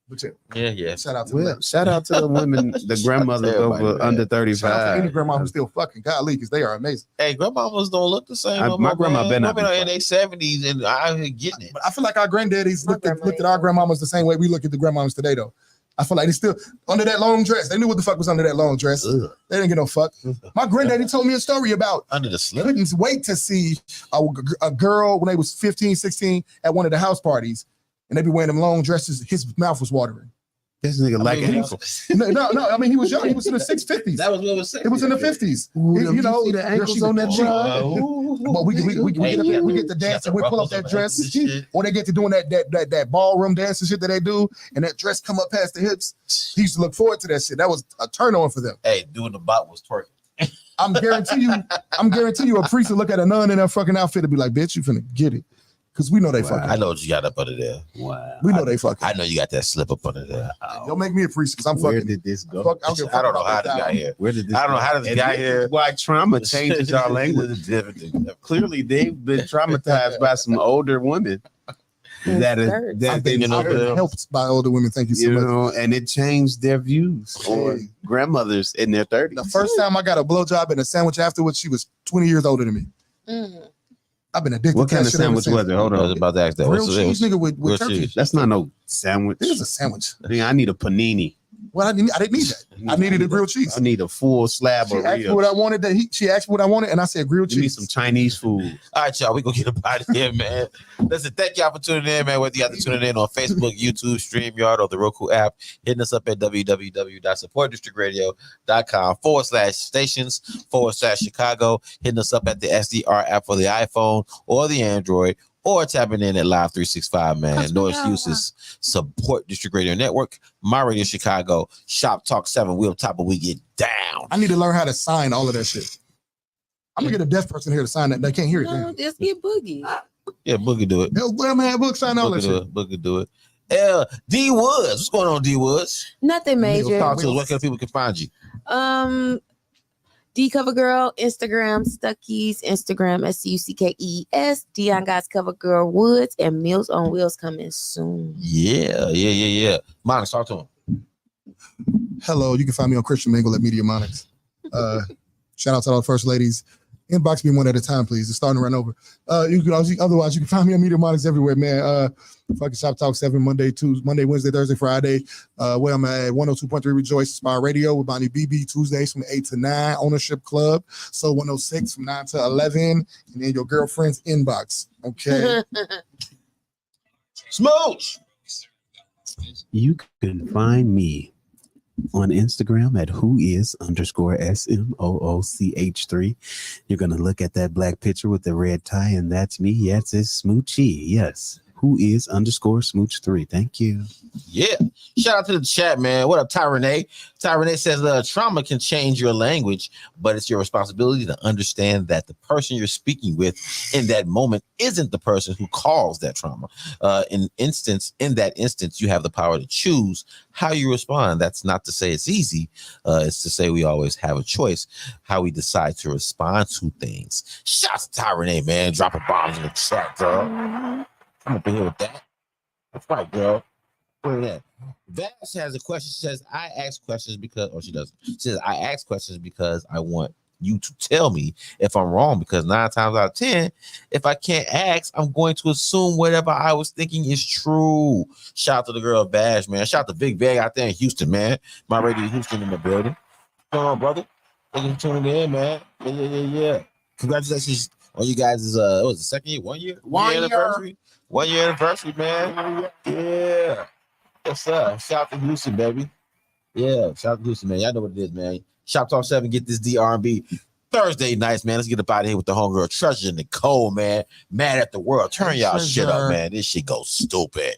But
Yeah.
Shout out to
Shout out to the women, the grandmothers over under 35.
Shout out to any grandma who's still fucking golly, because they are amazing.
Hey, grandmamas don't look the same.
My grandma been
women are in their 70s and I'm getting it.
But I feel like our granddaddies looked at our grandmamas the same way we look at the grandmamas today, though. I feel like they still under that long dress. They knew what the fuck was under that long dress.
Ugh.
They didn't get no fuck. My granddaddy told me a story about
under the slip.
Couldn't wait to see a girl when they was 15, 16 at one of the house parties, and they be wearing them long dresses. His mouth was watering.
This nigga
No. I mean, he was young. He was in the 650s.
That was what was saying.
It was in the 50s.
You know, the ankles on that
But we get to dance and we pull up that dress, or they get to doing that ballroom dance and shit that they do, and that dress come up past the hips. He used to look forward to that shit. That was a turn on for them.
Hey, doing the bot was twerking.
I'm guarantee you a priest would look at a nun in that fucking outfit and be like, bitch, you finna get it. Because we know they fucking.
I know what you got up under there.
Wow.
We know they fucking.
I know you got that slip up under there.
Don't make me a priest because I'm fucking.
Where did this go?
I don't know how this got here.
Where did this
I don't know how this got here.
Why trauma changes our language. Clearly, they've been traumatized by some older women. I've been helped by older women. Thank you so much. And it changed their views on grandmothers in their 30s.
The first time I got a blowjob and a sandwich afterwards, she was 20 years older than me.
Mm.
I've been addicted.
What kind of sandwich was it? Hold on.
I was about to ask that.
Grilled cheese, nigga, with turkey.
Cheese.
That's not no sandwich.
It is a sandwich.
I need a panini.
Well, I didn't need that. I needed a grilled cheese.
I need a full slab
She
of
asked me what I wanted. She asked me what I wanted, and I said grilled cheese.
Give me some Chinese food.
All right, y'all. We gonna get up out of here, man. Listen, thank y'all for tuning in, man. Whether you got to tune in on Facebook, YouTube, StreamYard, or the Roku app, hitting us up at www.supportdistrictradio.com/stations/Chicago, hitting us up at the SDR app for the iPhone or the Android, or tapping in at Live 365, man. No excuses. Support District Radio Network, My Radio Chicago, Shop Talk 7. We'll top of we get down.
I need to learn how to sign all of that shit. I'm gonna get a deaf person here to sign that. They can't hear it.
No, just get Boogie.
Yeah, Boogie do it.
Well, man, Book sign all that
Boogie do
shit.
it. Boogie do it. D Woods. What's going on, D Woods?
Nothing major.
Talk to us. Where can people can find you?
D Cover Girl, Instagram, Stuckies, Instagram, SCUCKES, Dion God's Cover Girl Woods, and Meals on Wheels coming soon.
Yeah. Monix, talk to him.
Hello, you can find me on Christian Mingle at Media Monix. Shout out to all the first ladies. Inbox me one at a time, please. It's starting to run over. Otherwise, you can find me on Media Monix everywhere, man. Fucking Shop Talk 7 Monday, Wednesday, Thursday, Friday. Where I'm at 102.3 Rejoice Inspire Radio with Bonnie BB Tuesdays from 8 to 9. Ownership Club. So 106 from 9 to 11. And then your girlfriend's inbox. Okay.
Smooch.
You can find me on Instagram at whois_SMOOCH3. You're going to look at that black picture with the red tie, and that's me. Yes, it's Smoochy. Yes. Whois_Smooch3. Thank you.
Yeah. Shout out to the chat, man. What up, Ty Renee? Ty Renee says trauma can change your language, but it's your responsibility to understand that the person you're speaking with in that moment isn't the person who caused that trauma. In that instance, you have the power to choose how you respond. That's not to say it's easy. It's to say we always have a choice how we decide to respond to things. Shouts to Ty Renee, man. Dropping bombs in the chat, girl. I'm up in here with that. That's right, girl. Look at that. Vash has a question. She says, I ask questions because, or she doesn't. She says, I ask questions because I want you to tell me if I'm wrong, because 9 times out of 10, if I can't ask, I'm going to assume whatever I was thinking is true. Shout out to the girl Vash, man. Shout out to Big Bag out there in Houston, man. My radio Houston in the building. Come on, brother. Thank you for tuning in, man. Yeah. Congratulations on you guys' what was the second year? 1 year? 1 year anniversary? 1 year anniversary, man. Yeah. What's up? Shout out to Houston, baby. Yeah, shout out to Houston, man. Y'all know what it is, man. Shop Talk 7, get this D.R.B. Thursday nights, man. Let's get up out of here with the homegirl Treasure Nicole, man. Mad at the world. Turn y'all shit up, man. This shit goes stupid.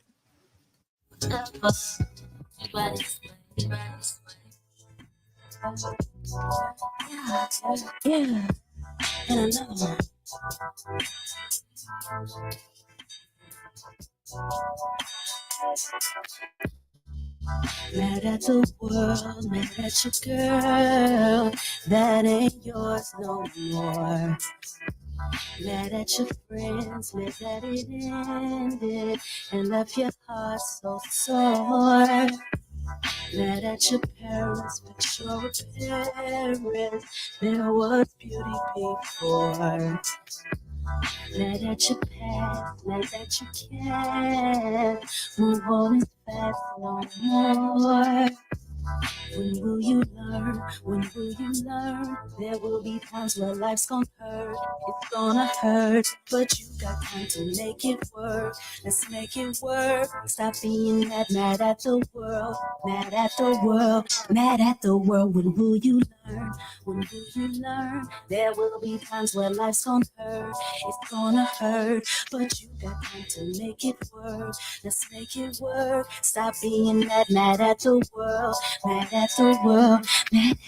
Yeah. And another one. Mad at the world, mad at your girl. That ain't yours no more. Mad at your friends, mad that it ended and left your heart so sore. Mad at your parents, but you're a parent. There was beauty before. Mad at your past, mad that you can't move on as fast no more. When will you learn? When will you learn? There will be times where life's gonna hurt. It's gonna hurt, but you got time to make it work. Let's make it work. Stop being mad at the world, mad at the world, mad at the world. When will you learn? When will you learn? There will be times where life's gonna hurt. It's gonna hurt, but you got time to make it work. Let's make it work. Stop being mad at the world. Mad at the world, mad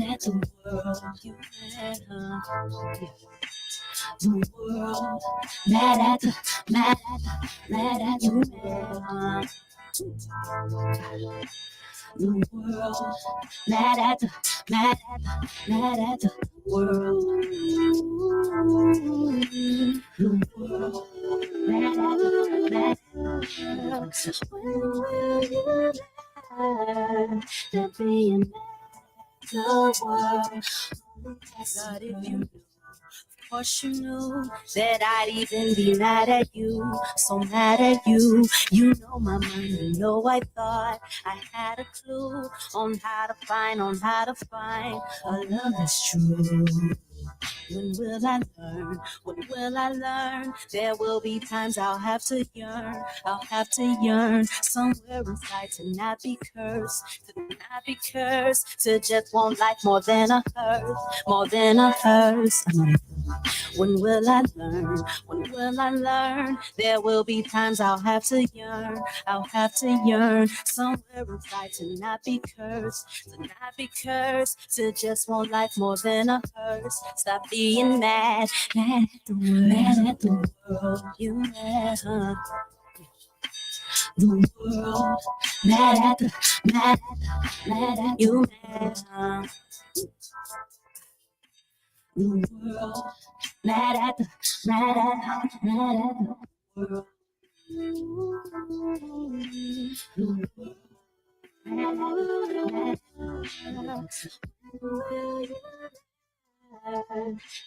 at the world, you mad, huh? The world, mad at you, mad, huh? The world, mad at the world. The world, mad at the when will you learn that being mad at the world? God, if you knew, of course you knew that I'd even be mad at you, so mad at you. You know my mind, you know I thought I had a clue on how to find a love that's true. When will I learn? When will I learn? There will be times I'll have to yearn somewhere inside to not be cursed, to just want life more than a hearse. When will I learn? When will I learn? There will be times I'll have to yearn somewhere inside to not be cursed, to just want life more than a hearse. Stop being mad at the world, you mad, huh? The world, mad at you, mad, huh? The world, mad at the world. The world,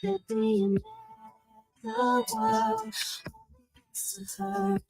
that being mad at the world is hurt.